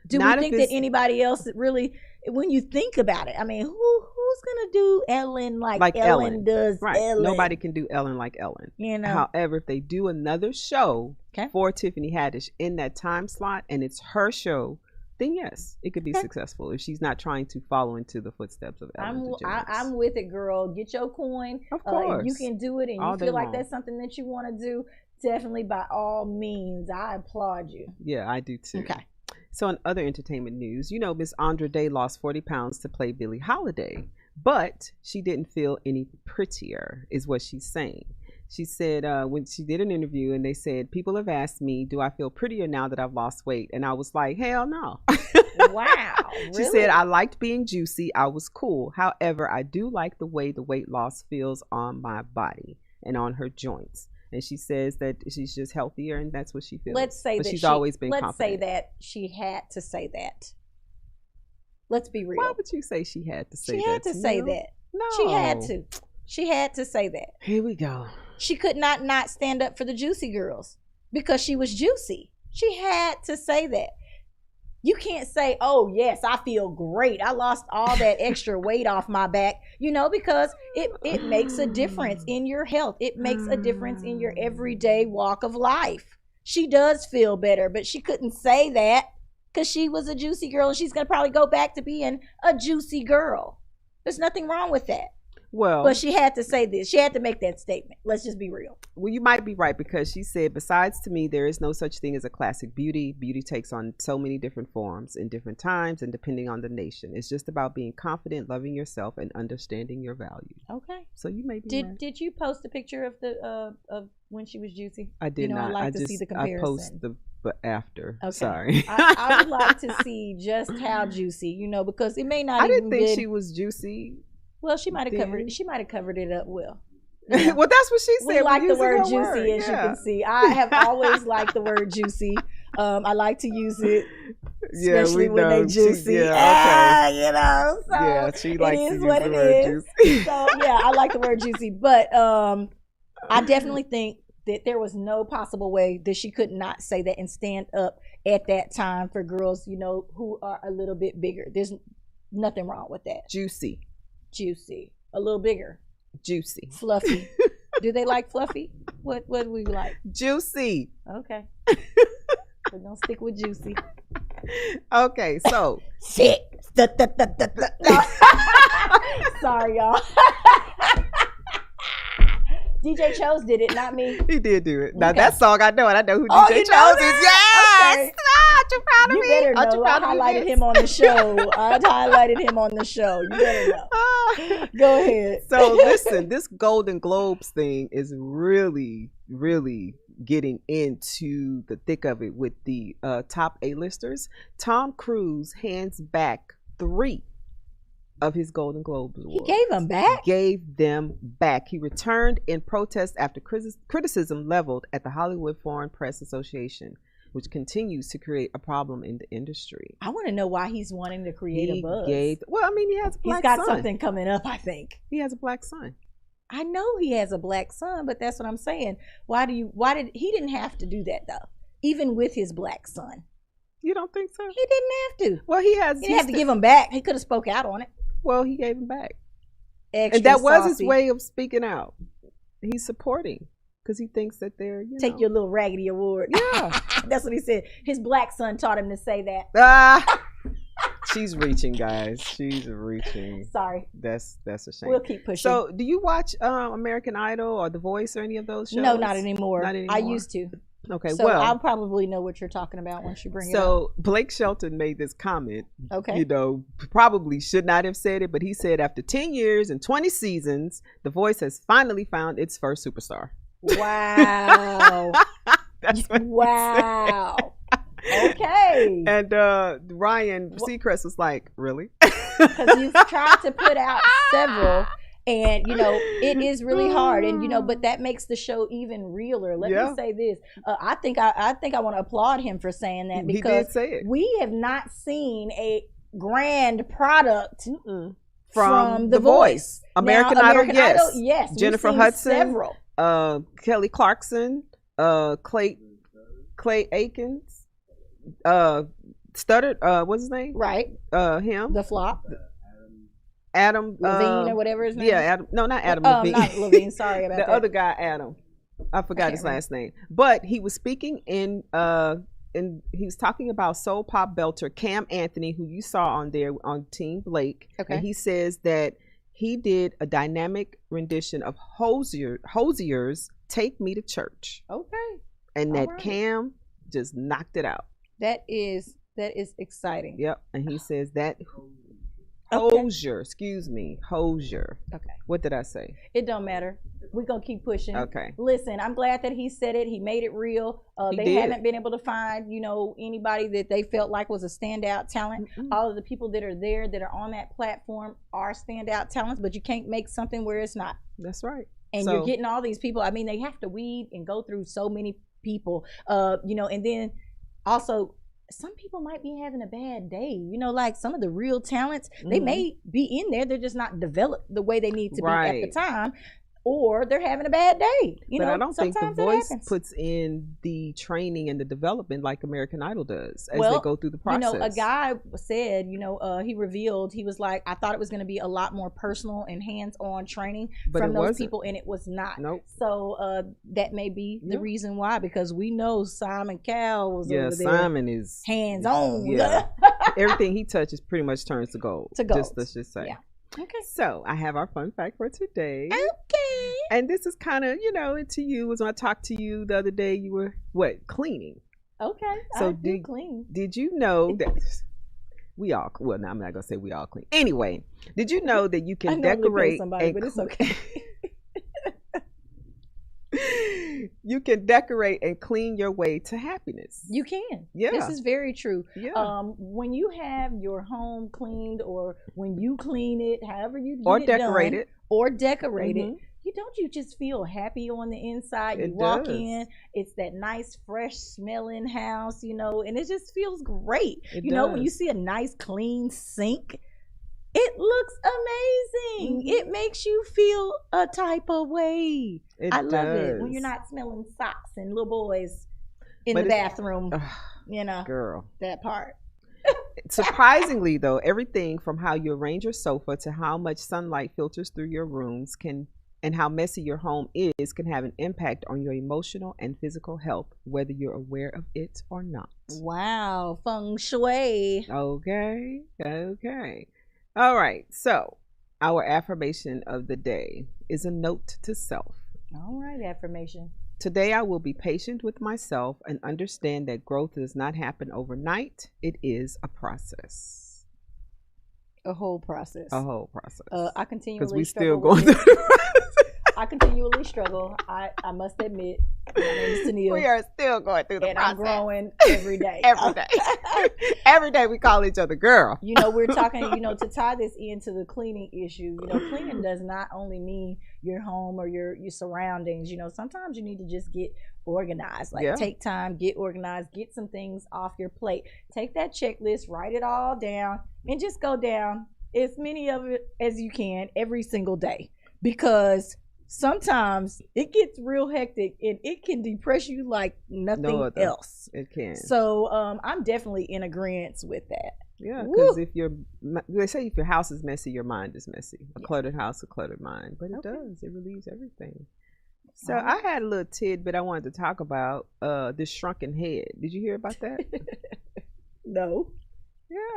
Do Not we if think that it's- anybody else that really, when you think about it, I mean, who's gonna do Ellen like Ellen does right? Ellen? Nobody can do Ellen like Ellen. You know. However, if they do another show for Tiffany Haddish in that time slot and it's her show, then yes, it could be successful if she's not trying to follow into the footsteps of Ellen DeGeneres. I'm with it, girl. Get your coin. Of If course. you can do it and All you day feel like long. that's something that you want to do, definitely by all means, I applaud you. Yeah, I do too. Okay. So in other entertainment news, you know, Miss Andra Day lost 40 pounds to play Billie Holiday, but she didn't feel any prettier, is what she's saying. She said when she did an interview and they said, people have asked me, do I feel prettier now that I've lost weight? And I was like, hell no. Wow. She said, I liked being juicy. I was cool. However, I do like the way the weight loss feels on my body and on her joints. And she says that she's just healthier and that's what she feels. Let's say but that she's always been let's confident. say that she had to say that. Let's be real. Why would you say she had to say that? She had to say Tamil? that. No. She had to. She had to say that. Here we go. She could not stand up for the Juicy Girls because she was juicy. She had to say that. You can't say, oh, yes, I feel great. I lost all that extra weight off my back, you know, because it makes a difference in your health. It makes a difference in your everyday walk of life. She does feel better, but she couldn't say that because she was a juicy girl and she's going to probably go back to being a juicy girl. There's nothing wrong with that. Well, But she had to say this. She had to make that statement. Let's just be real. well, you might be right because she said, besides to me, there is no such thing as a classic beauty. Beauty takes on so many different forms in different times and depending on the nation. It's just about being confident, loving yourself, and understanding your value. Okay. So you may be right. Did you post a picture of the of when she was juicy? I did you know, not. I like I to just see the I comparison. post the but after. Okay. Sorry. I would like to see just how juicy, you know, because it may not. I even didn't think been, she was juicy. Well, she might have covered then. it. She might have covered it up well. Well, that's what she said. We We're like the using word her juicy, word, as you yeah. can see. I have always liked the word juicy. I like to use it, Yeah, especially we when know. they juicy. Yeah, okay. You know, so Yeah, she likes it to is use what the it word is. juicy. So yeah, I like the word juicy, but I definitely think that there was no possible way that she could not say that and stand up at that time for girls, you know, who are a little bit bigger. There's nothing wrong with that. Juicy. Juicy, a little bigger, Juicy. fluffy. Do they like fluffy? What do we like? Juicy. Okay, we're gonna stick with juicy. Okay, so Sick. No. Sorry, y'all. DJ Chose did it, not me. he did do it. Now Okay. that song I know, and I know who Oh, DJ you know Chose that? is. Yes. Okay. Ah, aren't you proud of You me? better Aren't you know. I proud of me, highlighted Vince? him on the show. I highlighted him on the show. You better know. Ah. Go ahead. So listen, this Golden Globes thing is really, really getting into the thick of it with the top A-listers. Tom Cruise hands back 3 of his Golden Globes He awards. gave him back. Gave them back. He returned in protest after criticism leveled at the Hollywood Foreign Press Association. which continues to create a problem in the industry. I want to know why he's wanting to create a buzz. Well, I mean, he has a black He's got son. something coming up, I think. He has a black son. I know he has a black son, but that's what I'm saying. He didn't have to do that though, even with his black son. You don't think so? He didn't have to. Well, He didn't have to give him back. He could have spoke out on it. Well, he gave him back. Extra And that was his saucy. way of speaking out. He's supporting because he thinks that they're, Take your little raggedy award. Yeah. That's what he said. His black son taught him to say that. Ah, she's reaching, guys. She's reaching. Sorry. That's a shame. We'll keep pushing. So, do you watch American Idol or The Voice or any of those shows? No, not anymore. Not anymore. I used to. Okay, So well, I'll probably know what you're talking about once you bring it up. so Blake Shelton made this comment. Okay. You know, probably should not have said it, but he said after 10 years and 20 seasons, The Voice has finally found its first superstar. Wow. That's what he Wow. Okay. And Ryan Seacrest was like, really? Because you've tried to put out several, and it is really hard, and but that makes the show even realer. Let Yeah. me say this: I think I want to applaud him for saying that, He did because say it. we have not seen a grand product From The Voice. American Now, Idol, American yes. Idol, yes. We've Jennifer seen Hudson, several. Kelly Clarkson, Clay Aikens, Stuttered, what's his name? Right. Him. The Flop. Adam Levine or whatever his name Yeah, is. Adam. No, not Adam Levine. Not Levine. Sorry about The that. other guy, Adam. I forgot his last name. But he was speaking in he was talking about soul pop belter Cam Anthony, who you saw on there on Team Blake. Okay. And he says that he did a dynamic rendition of Hozier's "Take Me to Church," Okay. and All that right. Cam just knocked it out. That is exciting. Yep. And he says that Okay. Hozier, Hozier. Okay. What did I say? It don't matter. We're going to keep pushing. Okay. Listen, I'm glad that he said it. He made it real. He They did. haven't been able to find, anybody that they felt like was a standout talent. All of the people that are there that are on that platform are standout talents, but you can't make something where it's not. That's right. And So- you're getting all these people. I mean, they have to weed and go through so many people, and then also some people might be having a bad day, like some of the real talents, they may be in there. They're just not developed the way they need to be at the Right. time, or they're having a bad day. But I don't think The sometimes that Voice happens. puts in the training and the development like American Idol does as Well, they go through the process. a guy said, he revealed, he was like, I thought it was going to be a lot more personal and hands-on training But from it those wasn't. people, and it was not. Nope. So that may be the Yeah. reason why, because we know Simon Cowell was Yeah, over there Simon is hands-on. Yeah. Everything he touches pretty much turns to gold. To gold. Let's just say. Yeah. Okay. So I have our fun fact for today. Okay. And this is kind of, to you, was when I talked to you the other day, you were, cleaning. Okay. So I do clean. Did you know that we all, well, no, I'm not going to say we all clean. Anyway, did you know that you I can normally pay decorate somebody, but it's okay. You can decorate and clean your way to happiness. You can. Yeah. This is very true. Yeah. When you have your home cleaned, or when you clean it, however you get Or it decorate done, it. or decorate Mhm. it, you just feel happy on the inside. You It walk does. in, it's that nice, fresh smelling house, and it just feels great. It When you does. see a nice, clean sink, it looks amazing. Mhm. It makes you feel a type of way. It I love it when does. you're not smelling socks and little boys in But the it's- bathroom. Girl. That part. Surprisingly, though, everything from how you arrange your sofa to how much sunlight filters through your rooms and how messy your home is can have an impact on your emotional and physical health, whether you're aware of it or not. Wow, feng shui. Okay. All right. So, our affirmation of the day is a note to self. All right, affirmation. Today, I will be patient with myself and understand that growth does not happen overnight. It is a process. A whole process. A whole process. I continually Because we struggle still going with through it. the process. I continually struggle. I must admit. My name is Tennille. We are still going through the and process. I'm growing every day. Every day. Every day we call each other girl. You know, we're talking, to tie this into the cleaning issue. Cleaning does not only mean your home or your surroundings. Sometimes you need to just get organized. Take time, get organized, get some things off your plate. Take that checklist, write it all down, and just go down as many of it as you can every single day. Because sometimes it gets real hectic and it can depress you like nothing else. It can. So I'm definitely in agreement with that. Yeah, because they say if your house is messy, your mind is messy. A cluttered house, a cluttered mind. But it does. It relieves everything. So I had a little tidbit I wanted to talk about, this shrunken head. Did you hear about that? No.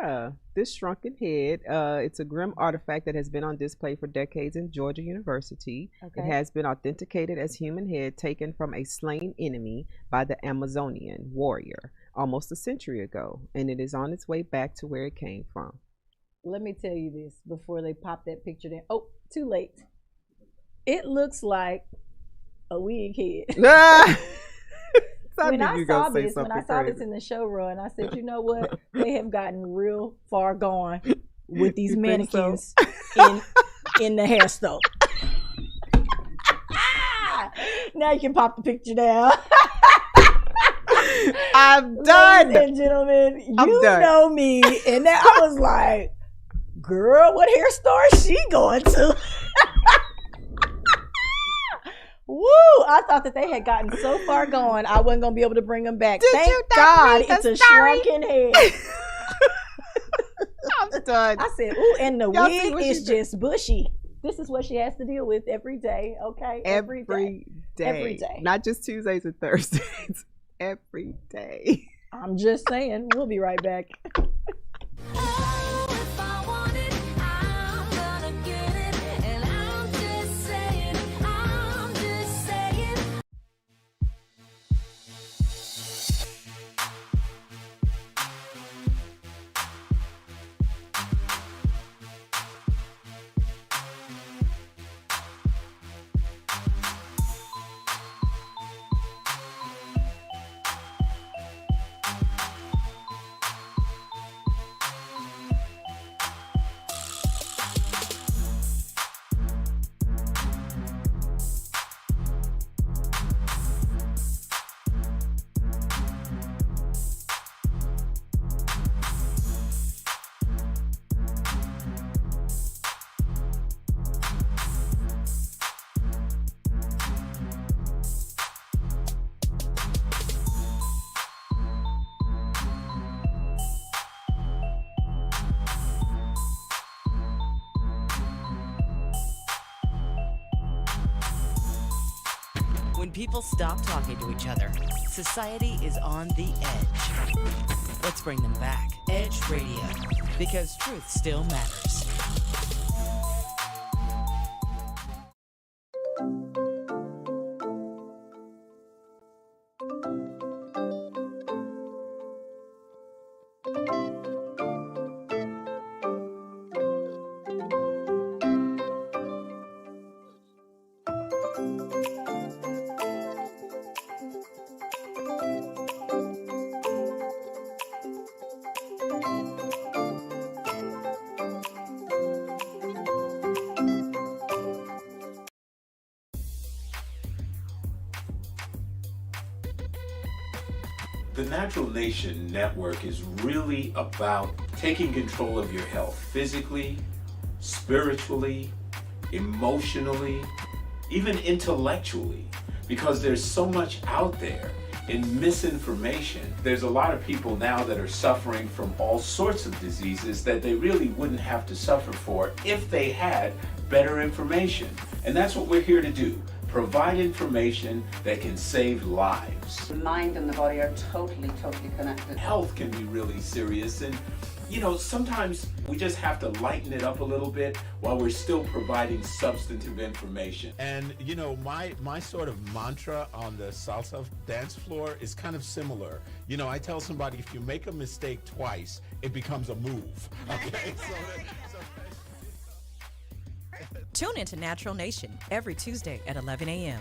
Yeah, this shrunken head, it's a grim artifact that has been on display for decades in Georgia University. Okay. It has been authenticated as human head taken from a slain enemy by the Amazonian warrior almost a century ago, and it is on its way back to where it came from. Let me tell you this before they pop that picture there. Oh, too late. It looks like a wig head. When I saw this in the show run, I said, you know what? They have gotten real far gone with these mannequins in the hair stove. Now you can pop the picture down. I'm done. Ladies and gentlemen, you know me. And then I was like, girl, what hair store is she going to? Woo! I thought that they had gotten so far gone, I wasn't going to be able to bring them back. Thank God it's a shrunken head. I'm done. I said, ooh, and the wig is just bushy. This is what she has to deal with every day, okay? Every day. Not just Tuesdays and Thursdays. Every day. I'm just saying. We'll be right back. When people stop talking to each other, society is on the edge. Let's bring them back. Edge Radio, because truth still matters. The Natural Nation Network is really about taking control of your health physically, spiritually, emotionally, even intellectually, because there's so much out there in misinformation. There's a lot of people now that are suffering from all sorts of diseases that they really wouldn't have to suffer for if they had better information. And that's what we're here to do. Provide information that can save lives. The mind and the body are totally connected. Health can be really serious, and sometimes we just have to lighten it up a little bit while we're still providing substantive information. And my sort of mantra on the salsa dance floor is kind of similar. I tell somebody, if you make a mistake twice, it becomes a move. Okay. Tune into Natural Nation every Tuesday at 11 a.m.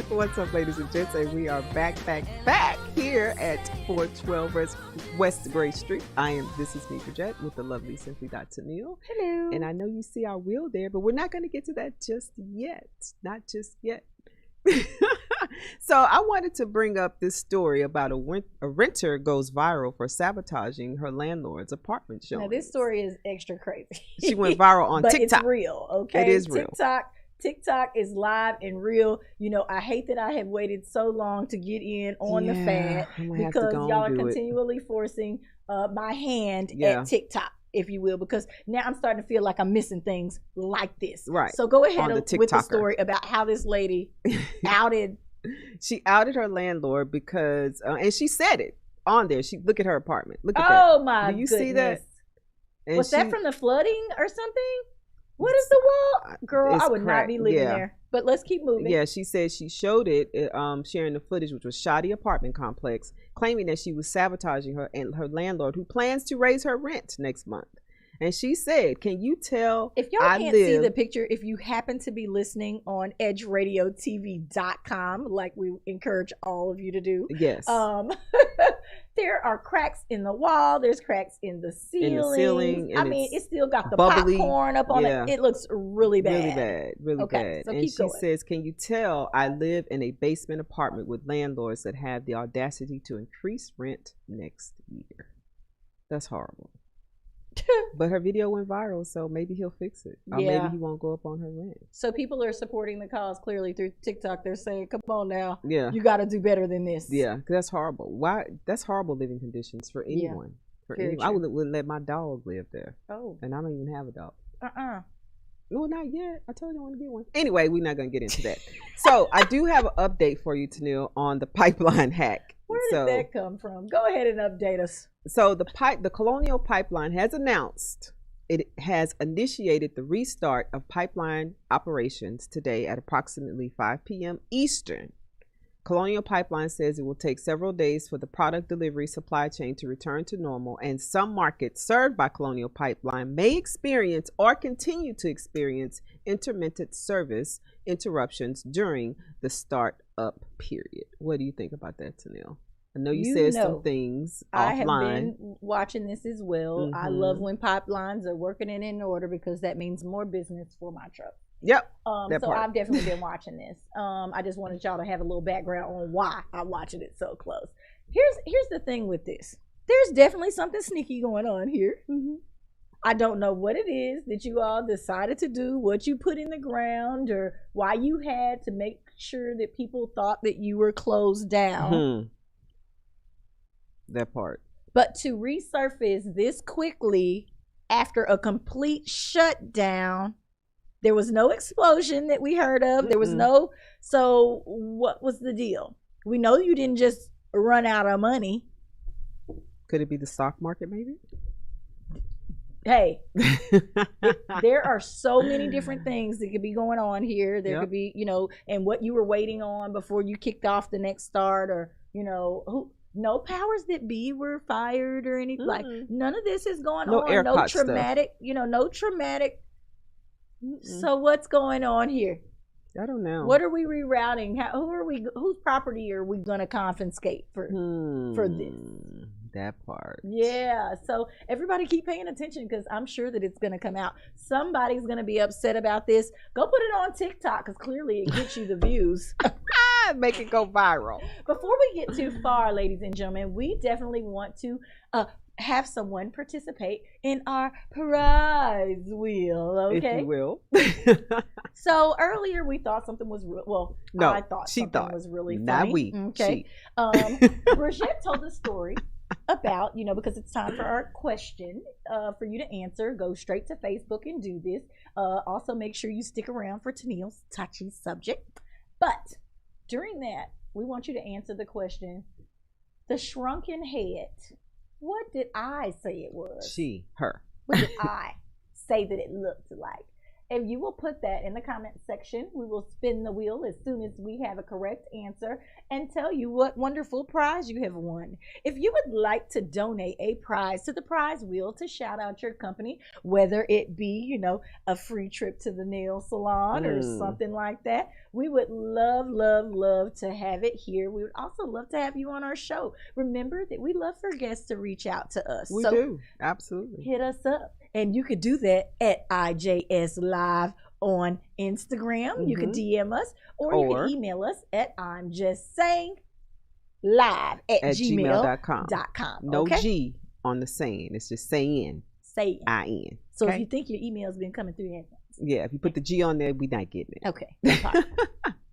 What's up, ladies and gents? And we are back here at 412 West Gray Street. This is me, Bridget, with the lovely Simply Tennille. Hello. And I know you see our wheel there, but we're not going to get to that just yet. Not just yet. So I wanted to bring up this story about a renter goes viral for sabotaging her landlord's apartment showing. Now, this story is extra crazy. She went viral on but TikTok. It's real, okay? It is real. TikTok is live and real. You know, I hate that I have waited so long to get in on the fad because y'all are continually forcing my hand at TikTok, if you will, because now I'm starting to feel like I'm missing things like this. Right. So go ahead with the story about how this lady outed. She outed her landlord because, and she said it on there. Look at her apartment. Look at that. My Do you goodness. see that? And was that from the flooding or something? What is the wall? Girl, I would not be living there. But let's keep moving. Yeah, she said she showed it, sharing the footage, which was shoddy apartment complex, claiming that she was sabotaging her and her landlord, who plans to raise her rent next month. And she said, can you tell if y'all can't see the picture, if you happen to be listening on edgeradiotv.com, like we encourage all of you to do. Yes. There are cracks in the wall. There's cracks in the ceiling. I mean, it's still got the bubbly, popcorn up on it. It looks really bad. Really bad. So and keep she going. says, can you tell I live in a basement apartment with landlords that have the audacity to increase rent next year? That's horrible. But her video went viral, so maybe he'll fix it. Or maybe he won't go up on her rent. So people are supporting the cause clearly through TikTok. They're saying, come on now. Yeah. You got to do better than this. Yeah, 'cause that's horrible. Why? That's horrible living conditions for anyone. For anyone. I wouldn't let my dog live there. Oh. And I don't even have a dog. No, not yet. I told you I want to get one. Anyway, we're not going to get into that. So I do have an update for you, Tennille, on the pipeline hack. Where did that come from? Go ahead and update us. So the Colonial Pipeline has announced it has initiated the restart of pipeline operations today at approximately 5 p.m. Eastern. Colonial Pipeline says it will take several days for the product delivery supply chain to return to normal, and some markets served by Colonial Pipeline may experience or continue to experience intermittent service interruptions during the start-up period. What do you think about that, Tennille? I know you said some things offline. I have been watching this as well. I love when pipelines are working in order because that means more business for my truck. Yep. So I've definitely been watching this. I just wanted y'all to have a little background on why I'm watching it so close. Here's the thing with this. There's definitely something sneaky going on here. I don't know what it is that you all decided to do, what you put in the ground, or why you had to make sure that people thought that you were closed down. That part. But to resurface this quickly after a complete shutdown, there was no explosion that we heard of. There was no. So what was the deal? We know you didn't just run out of money. Could it be the stock market, maybe? Hey, there are so many different things that could be going on here. There could be, and what you were waiting on before you kicked off the next start, or, no powers that be were fired or anything. Like, none of this is going on. No traumatic, no traumatic. So what's going on here? I don't know. What are we rerouting? Whose property are we going to confiscate for this? That part. Yeah. So everybody keep paying attention because I'm sure that it's going to come out. Somebody's going to be upset about this. Go put it on TikTok because clearly it gets you the views. Make it go viral. Before we get too far, ladies and gentlemen, we definitely want to have someone participate in our prize wheel, okay? If you will. So earlier we thought something was No, I thought she something thought. was really Not funny. we, Okay. she. Rajette told a story about, because it's time for our question for you to answer. Go straight to Facebook and do this. Also make sure you stick around for Tennille's touchy subject. But during that, we want you to answer the question, the shrunken head. What did I say it was? She, her. What did I say that it looked like? If you will put that in the comment section, we will spin the wheel as soon as we have a correct answer and tell you what wonderful prize you have won. If you would like to donate a prize to the prize wheel to shout out your company, whether it be, a free trip to the nail salon or something like that, we would love, love, love to have it here. We would also love to have you on our show. Remember that we love for guests to reach out to us. We do. Absolutely. Hit us up. And you could do that at IJS Live on Instagram. You can DM us, or you can email us at I'm Just Saying Live at gmail.com. No okay? G on the saying. It's just saying. Saying. I-N. So okay? if you think your email's been coming through, yeah, if you put the G on there, we not getting it. Okay.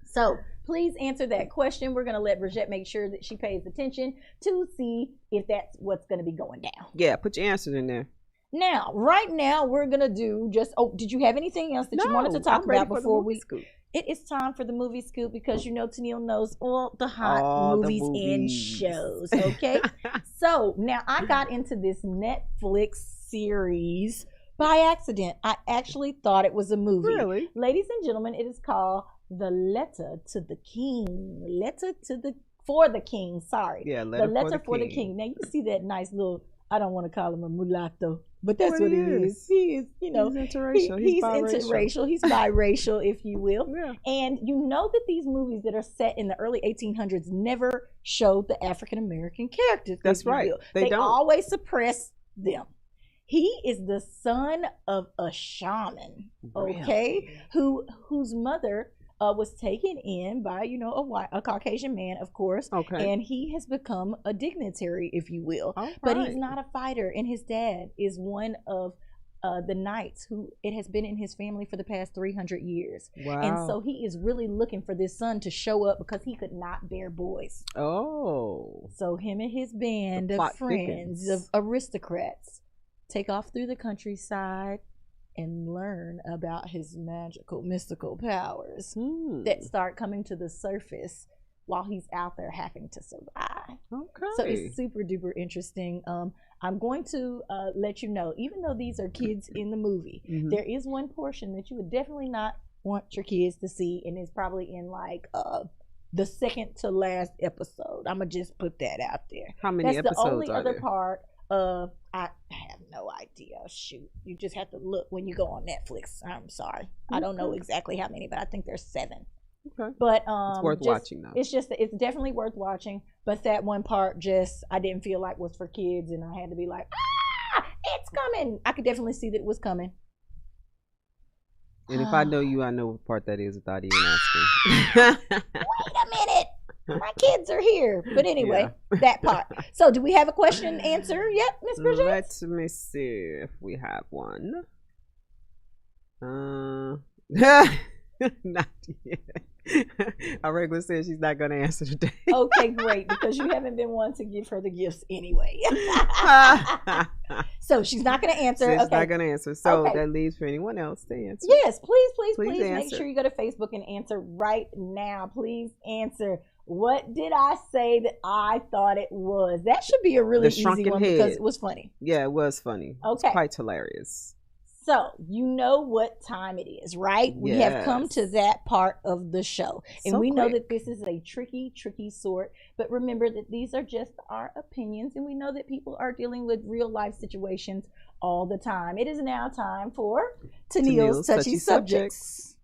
So please answer that question. We're going to let Rajette make sure that she pays attention to see if that's what's going to be going down. Yeah, put your answers in there. Now, right now, we're going to do did you have anything else that you wanted to talk about before we... Scoop. It is time for the movie scoop because Tennille knows all the hot movies and shows, okay? So now I got into this Netflix series by accident. I actually thought it was a movie. Really? Ladies and gentlemen, it is called The Letter to the King. For the King, sorry. Yeah, The Letter for the King. Now you see that nice little, I don't want to call him a mulatto, but that's what he is. He is, he's interracial. He's biracial. interracial. He's biracial, if you will. Yeah. And you know that these movies that are set in the early 1800s never showed the African American characters. That's right. They don't. always suppress them. He is the son of a shaman, okay, whose mother was taken in by, a Caucasian man, of course. Okay. And he has become a dignitary, if you will. All But right. he's not a fighter. And his dad is one of the knights who it has been in his family for the past 300 years. Wow. And so he is really looking for this son to show up because he could not bear boys. Oh. So him and his band The of plot friends, thickens. of aristocrats, take off through the countryside and learn about his magical, mystical powers that start coming to the surface while he's out there having to survive. Okay. So it's super duper interesting. I'm going to let you know, even though these are kids in the movie, there is one portion that you would definitely not want your kids to see, and it's probably in like the second to last episode. I'm gonna just put that out there. How many That's episodes the only are other there? part. I have no idea. Shoot, you just have to look when you go on Netflix. I'm sorry, I don't know exactly how many, but I think there's 7. Okay. But It's worth watching though. It's definitely worth watching. But that one part I didn't feel like was for kids, and I had to be like, it's coming. I could definitely see that it was coming. And if I know you, I know what part that is without even asking. Wait a minute. My kids are here. But anyway, that part. So do we have a question and answer yet, Miss Bridget? Let me see if we have one. Not yet. Our regular says she's not going to answer today. Okay, great, because you haven't been one to give her the gifts anyway. So she's not going to answer. She's Okay. not going to answer. So Okay. that leaves for anyone else to answer. Yes, please Please make answer. sure you go to Facebook and answer right now. Please answer. What did I say that I thought it was? That should be a really The easy shrunken one head. because it was funny. Yeah, it was funny. Okay. It's quite hilarious. So you know what time it is, right? We have come to that part of the show. And So we know quick. that this is a tricky sort. But remember that these are just our opinions. And we know that people are dealing with real life situations all the time. It is now time for Tennille's Touchy Subjects.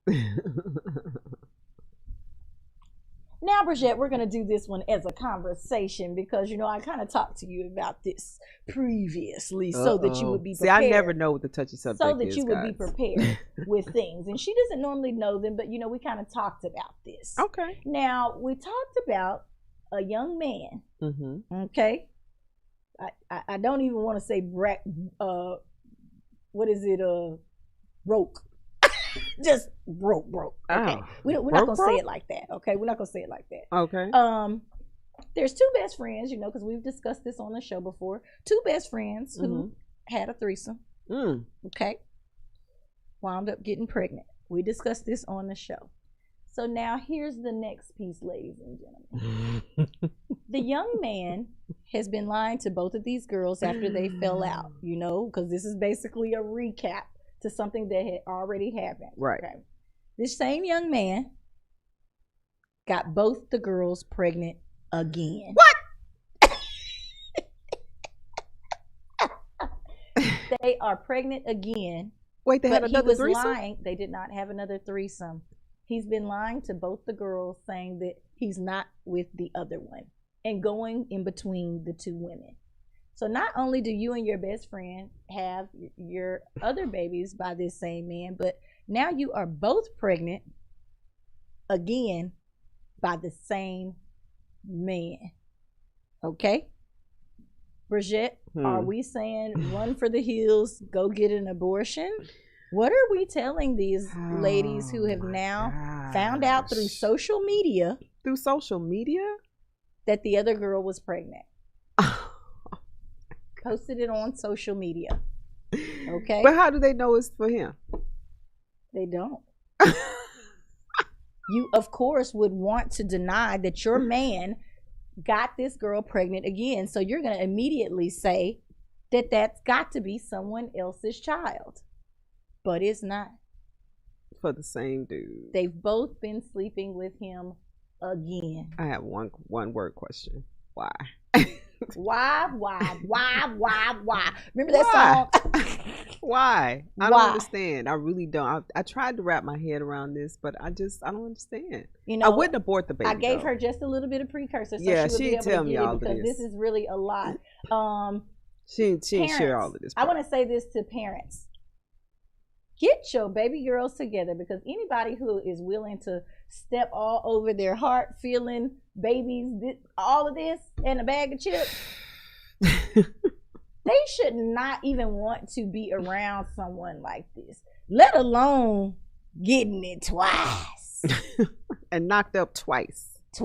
Now, Bridget, we're going to do this one as a conversation because, I kind of talked to you about this previously so that you would be prepared. See, I never know what the touchy subject is, so that you would be guys. prepared with things. And she doesn't normally know them, but, we kind of talked about this. Okay. Now, we talked about a young man, Mm-hmm. okay? I don't even want to say, broke. Just broke. Okay. Oh, We're not going to say broke? it like that, okay? We're not going to say it like that. Okay. There's two best friends, because we've discussed this on the show before. Two best friends who had a threesome, okay? Wound up getting pregnant. We discussed this on the show. So now here's the next piece, ladies and gentlemen. The young man has been lying to both of these girls after they fell out, because this is basically a recap to something that had already happened. Right. Okay. This same young man got both the girls pregnant again. What? They are pregnant again. Wait, they had but another he was threesome? lying. They did not have another threesome. He's been lying to both the girls, saying that he's not with the other one and going in between the two women. So not only do you and your best friend have your other babies by this same man, but now you are both pregnant again by the same man. Okay? Bridget, are we saying run for the hills, go get an abortion? What are we telling these ladies who have now found out through social media? Through social media? That the other girl was pregnant. Posted it on social media. Okay? But how do they know it's for him? They don't. You, of course, would want to deny that your man got this girl pregnant again. So you're going to immediately say that that's got to be someone else's child. But it's not. For the same dude. They've both been sleeping with him again. I have one word question. Why? Why? Remember that song? Why? I don't understand. I really don't. I tried to wrap my head around this, but I don't understand. I wouldn't abort the baby. I gave though. her just a little bit of precursor, so Yeah, she would she be able tell to me get all it of because this. this is really a lot. She didn't share all of this. I want to say this to parents. Get your baby girls together, because anybody who is willing to step all over their heart, feeling babies, all of this, and a bag of chips, they should not even want to be around someone like this, let alone getting it twice. And knocked up twice. So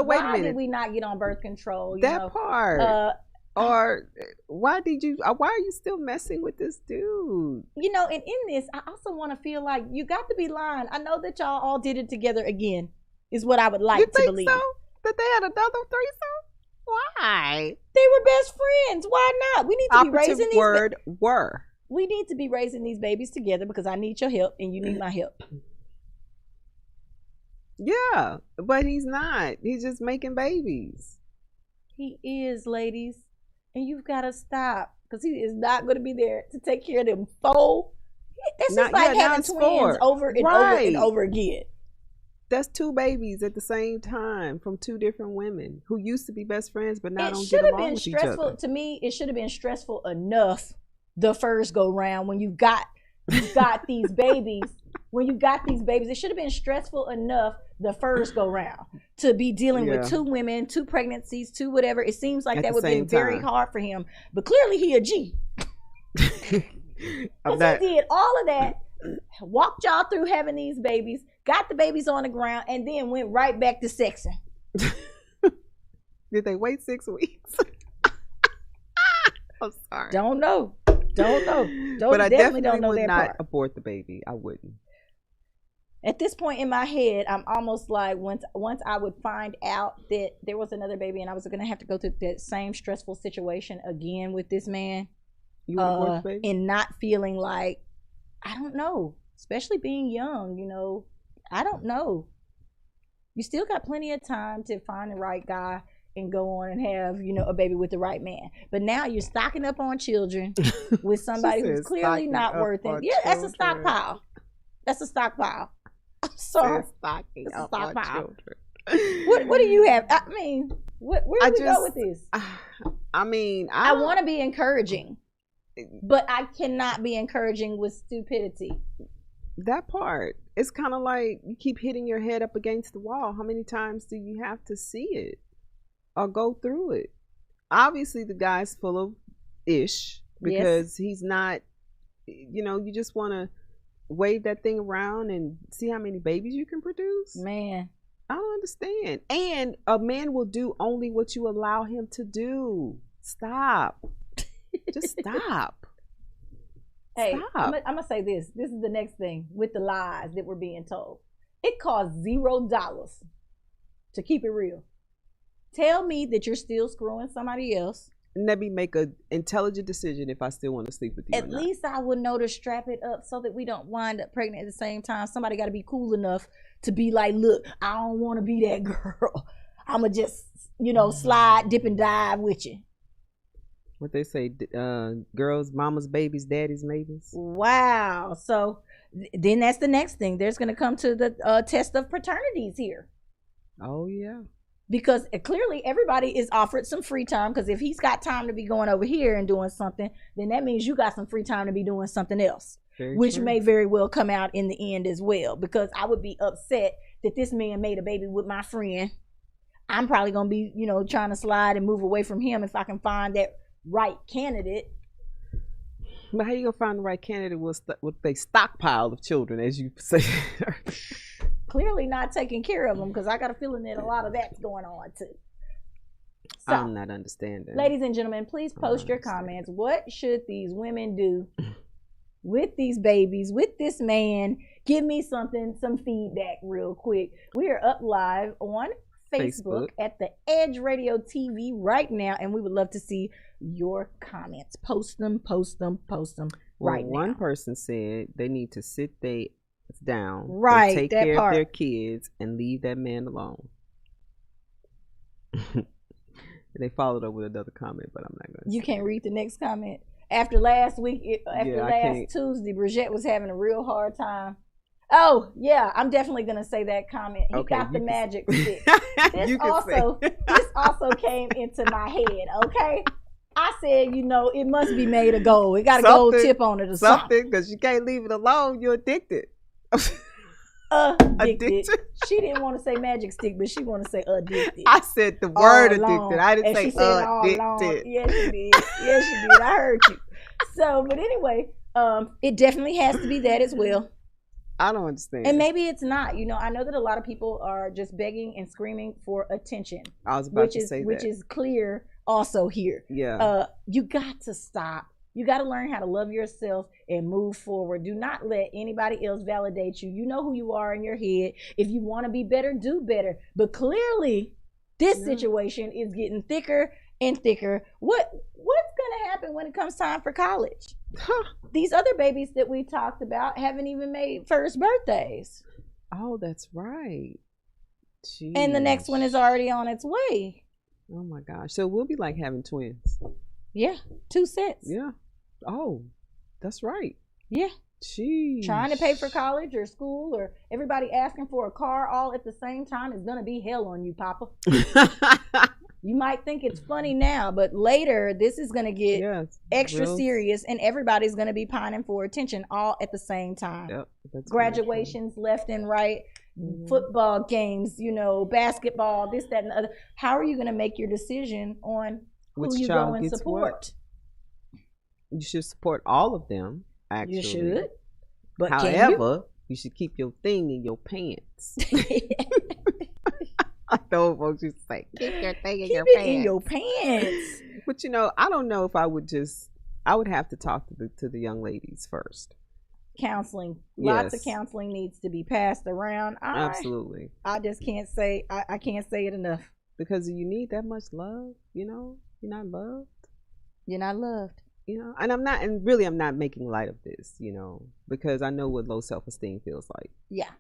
wait a why minute. did we not get on birth control? Part. Or why are you still messing with this dude? And in this, I also want to feel like you got to be lying. I know that y'all all did it together again, is what I would like to believe. So? That they had another threesome? Why? They were best friends. Why not? We need to be raising these. Were. We need to be raising these babies together because I need your help and you need my help. Yeah, but he's not. He's just making babies. He is, ladies. And you've got to stop, because he is not going to be there to take care of them four. That's just like having twins over and over and over again. That's two babies at the same time from two different women who used to be best friends, but now It don't should get have along been with each stressful. other. To me, it should have been stressful enough the first go round when you got these babies. When you got these babies, it should have been stressful enough the first go round to be dealing with two women, two pregnancies, two whatever. It seems like that would have been very hard for him. But clearly he a G. Because he did all of that, walked y'all through having these babies, got the babies on the ground, and then went right back to sexing. Did they wait 6 weeks? I'm sorry. Don't know. But I definitely don't know would that not part. abort the baby. I wouldn't. At this point in my head, I'm almost like once I would find out that there was another baby and I was going to have to go through that same stressful situation again with this man, You would abort the baby? and not feeling like, I don't know, especially being young, I don't know. You still got plenty of time to find the right guy and go on and have, a baby with the right man. But now you're stocking up on children with somebody who's clearly not worth it. Yeah, that's a stockpile. I'm sorry. Stocking It's a up on stockpile. children. What do you have? I mean, where do we go with this? I mean, I want to be encouraging, but I cannot be encouraging with stupidity. That part. It's kind of like you keep hitting your head up against the wall. How many times do you have to see it or go through it? Obviously, the guy's full of ish because he's not, you just want to wave that thing around and see how many babies you can produce. Man, I don't understand. And a man will do only what you allow him to do. Stop. Just stop. Hey, Stop. I'm gonna say this. This is the next thing with the lies that we're being told. It costs $0 to keep it real. Tell me that you're still screwing somebody else. Let me make an intelligent decision if I still want to sleep with you. At least I would know to strap it up so that we don't wind up pregnant at the same time. Somebody got to be cool enough to be like, look, I don't want to be that girl. I'm going to just, slide, dip, and dive with you. What they say, girls, mama's babies, daddy's maybes. Wow. So then that's the next thing. There's going to come to the test of paternities here. Oh, yeah. Because clearly everybody is offered some free time, because if he's got time to be going over here and doing something, then that means you got some free time to be doing something else, which may very well come out in the end as well. Because I would be upset that this man made a baby with my friend. I'm probably going to be, trying to slide and move away from him if I can find that right candidate. But how you going to find the right candidate with a stockpile of children, as you say? Clearly not taking care of them, because I got a feeling that a lot of that's going on too. So, I'm not understanding. Ladies and gentlemen, please post your comments. What should these women do with these babies, with this man? Give me some feedback real quick. We are up live on Facebook at the Edge Radio TV right now, and we would love to see your comments. Post them right now. One person said they need to sit down, right, take care of their kids and leave that man alone. They followed up with another comment, but I'm not going to. You can't read the next comment. After last week, last Tuesday, Bridget was having a real hard time. Oh yeah, I'm definitely going to say that comment. He got the magic stick. This also came into my head. Okay, I said, it must be made of gold. It got a gold tip on it or something. Because you can't leave it alone. You're addicted. Addicted. She didn't want to say magic stick, but she want to say addicted. I said the word addicted. I didn't say addicted. Yes, she did. Yes, she did. I heard you. So, but anyway, it definitely has to be that as well. I don't understand. And maybe it's not. I know that a lot of people are just begging and screaming for attention. I was about to say that. Which is clear also here. Yeah. You got to stop. You got to learn how to love yourself and move forward. Do not let anybody else validate you. You know who you are in your head. If you want to be better, do better. But clearly, this situation is getting thicker and thicker. What's going to happen when it comes time for college? These other babies that we talked about haven't even made first birthdays. Oh, that's right. Jeez. And the next one is already on its way. Oh my gosh. So we'll be like having twins. Yeah, 2 sets. Yeah. Oh, that's right. Yeah. Jeez. Trying to pay for college or school or everybody asking for a car all at the same time is going to be hell on you, Papa. You might think it's funny now, but later this is going to get extra serious, and everybody's going to be pining for attention all at the same time. Yep, that's graduations left and right, football games, basketball, this, that, and the other. How are you going to make your decision on who you go and support? You should support all of them, actually. You should. But however, you should keep your thing in your pants. I know folks used to say, keep your thing in your pants. In your pants. But I don't know if I would have to talk to the young ladies first. Counseling. Lots of counseling needs to be passed around. Absolutely. I just can't say, I can't say it enough. Because you need that much love, you're not loved. You're not loved. And I'm not making light of this, because I know what low self-esteem feels like. Yeah.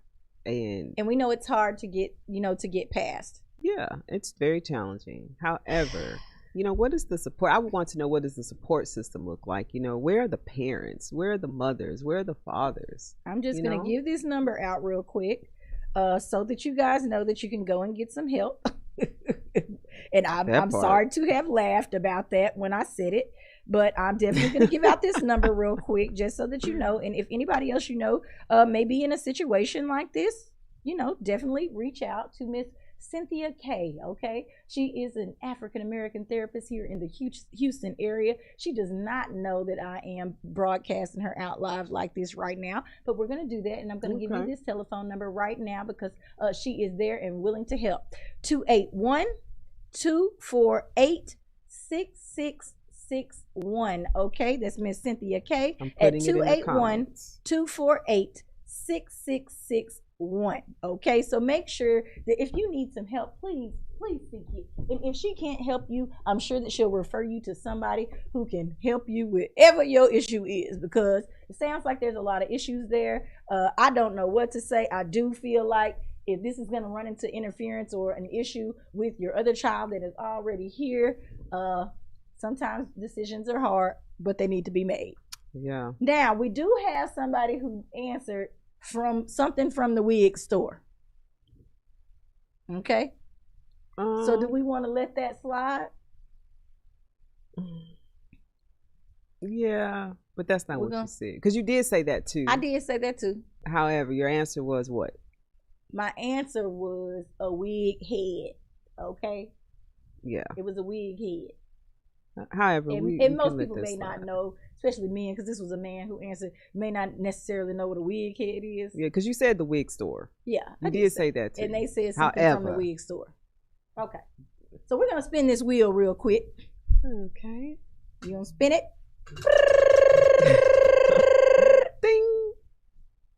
And we know it's hard to get past. Yeah, it's very challenging. However, what is the support? I would want to know, what does the support system look like? Where are the parents? Where are the mothers? Where are the fathers? I'm just going to give this number out real quick. so that you guys know that you can go and get some help. And I'm part. sorry to have laughed about that when I said it, but I'm definitely going to give out this number real quick just so that you know. And if anybody else you know may be in a situation like this, you know, definitely reach out to Miss Cynthia K. Okay, she is an African American therapist here in the Houston area. She does not know that I am broadcasting her out live like this right now, but we're going to do that, and I'm going to give you this telephone number right now because she is there and willing to help. 281-248-6661. Okay, that's Miss Cynthia K. at 281-248-6661. Okay, so make sure that if you need some help, please seek it. And if she can't help you, I'm sure that she'll refer you to somebody who can help you with whatever your issue is, because it sounds like there's a lot of issues there. I don't know what to say. I do feel like if this is going to run into interference or an issue with your other child that is already here, sometimes decisions are hard, but they need to be made. Yeah. Now, we do have somebody who answered from something from the wig store. Okay. So do we want to let that slide? Yeah, but that's not what you said. Because you did say that too. I did say that too. However, your answer was what? My answer was a wig head. Okay. Yeah. It was a wig head. However, and most people may not know, especially men, because this was a man who answered, may not necessarily know what a wig head is. Yeah, because you said the wig store. Yeah. You did say that too. And they said something from the wig store. Okay. So we're going to spin this wheel real quick. Okay. You going to spin it? Ding.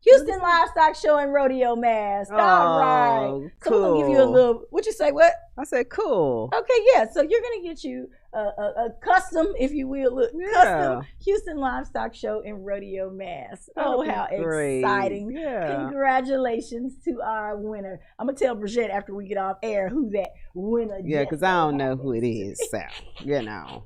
Houston Livestock Show and Rodeo Mask. All right. So cool. we're going to give you a little, what you say, what? I said cool. Okay, yeah. So you're going to get you a custom, if you will, custom Houston Livestock Show and Rodeo Mask. Oh, how exciting. Yeah. Congratulations to our winner. I'm going to tell Bridget after we get off air who that winner is. Yeah, because I don't know who it is, so, you know.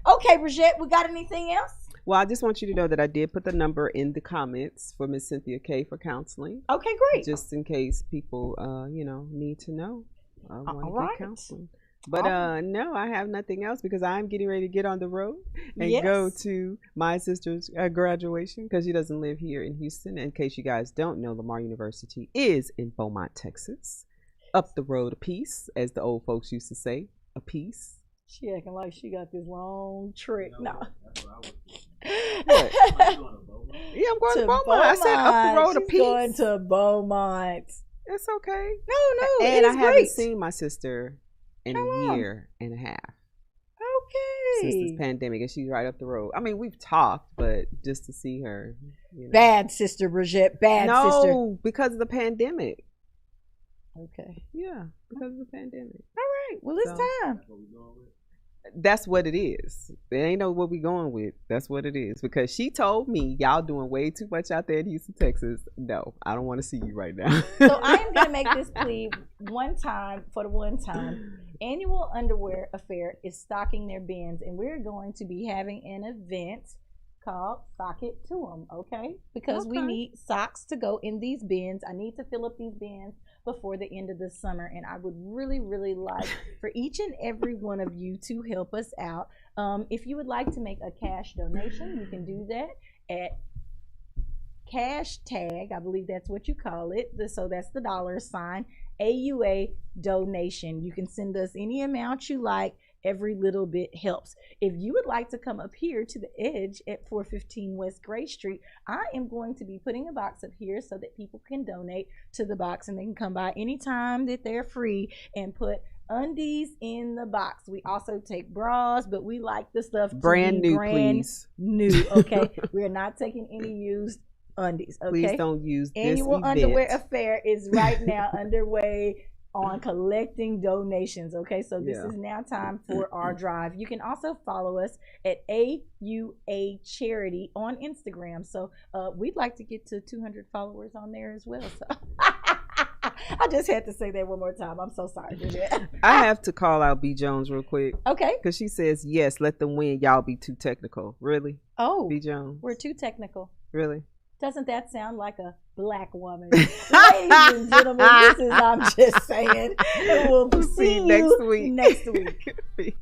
Okay, Bridget, we got anything else? Well, I just want you to know that I did put the number in the comments for Miss Cynthia K for counseling. Okay, great. Just in case people, need to know. Want to get counseling. But no, I have nothing else because I'm getting ready to get on the road and go to my sister's graduation because she doesn't live here in Houston. In case you guys don't know, Lamar University is in Beaumont, Texas. Up the road a piece, as the old folks used to say, a piece. She acting like she got this long trick. No. Yeah, I'm going to Beaumont. I said up the road a piece. Going to Beaumont. It's okay. No, and I great. haven't seen my sister in a year and a half. Okay. Since this pandemic, and she's right up the road. I mean, we've talked, but just to see her. Bad sister, Bridget. Bad sister. No, because of the pandemic. Okay. Yeah, because of the pandemic. All right. Well, it's time. That's what it is. There ain't no what we going with. That's what it is. Because she told me y'all doing way too much out there in Houston, Texas. No, I don't want to see you right now. So I am going to make this plea one time. Annual Underwear Affair is stocking their bins, and we're going to be having an event called Sock It to 'em, okay? Because we need socks to go in these bins. I need to fill up these bins before the end of the summer, and I would really, really like for each and every one of you to help us out. If you would like to make a cash donation, you can do that at cash tag, I believe that's what you call it. So that's the $, AUA donation. You can send us any amount you like. Every little bit helps. If you would like to come up here to the Edge at 415 West Gray Street, I am going to be putting a box up here so that people can donate to the box, and they can come by anytime that they're free and put undies in the box. We also take bras, but we like the stuff to brand be new, brand please. new. Okay, we're not taking any used undies. Okay, please don't use this Annual event. Underwear Affair is right now underway on collecting donations. Okay, so this is now time for our drive. You can also follow us at AUA Charity on Instagram. So we'd like to get to 200 followers on there as well. So I just had to say that one more time. I'm so sorry. I have to call out B. Jones real quick. Okay. Because she says, yes, let them win. Y'all be too technical. Really? Oh. B. Jones. We're too technical. Really? Doesn't that sound like a black woman? Ladies and gentlemen, this is I'm Just Saying. And we'll see you next week. Next week.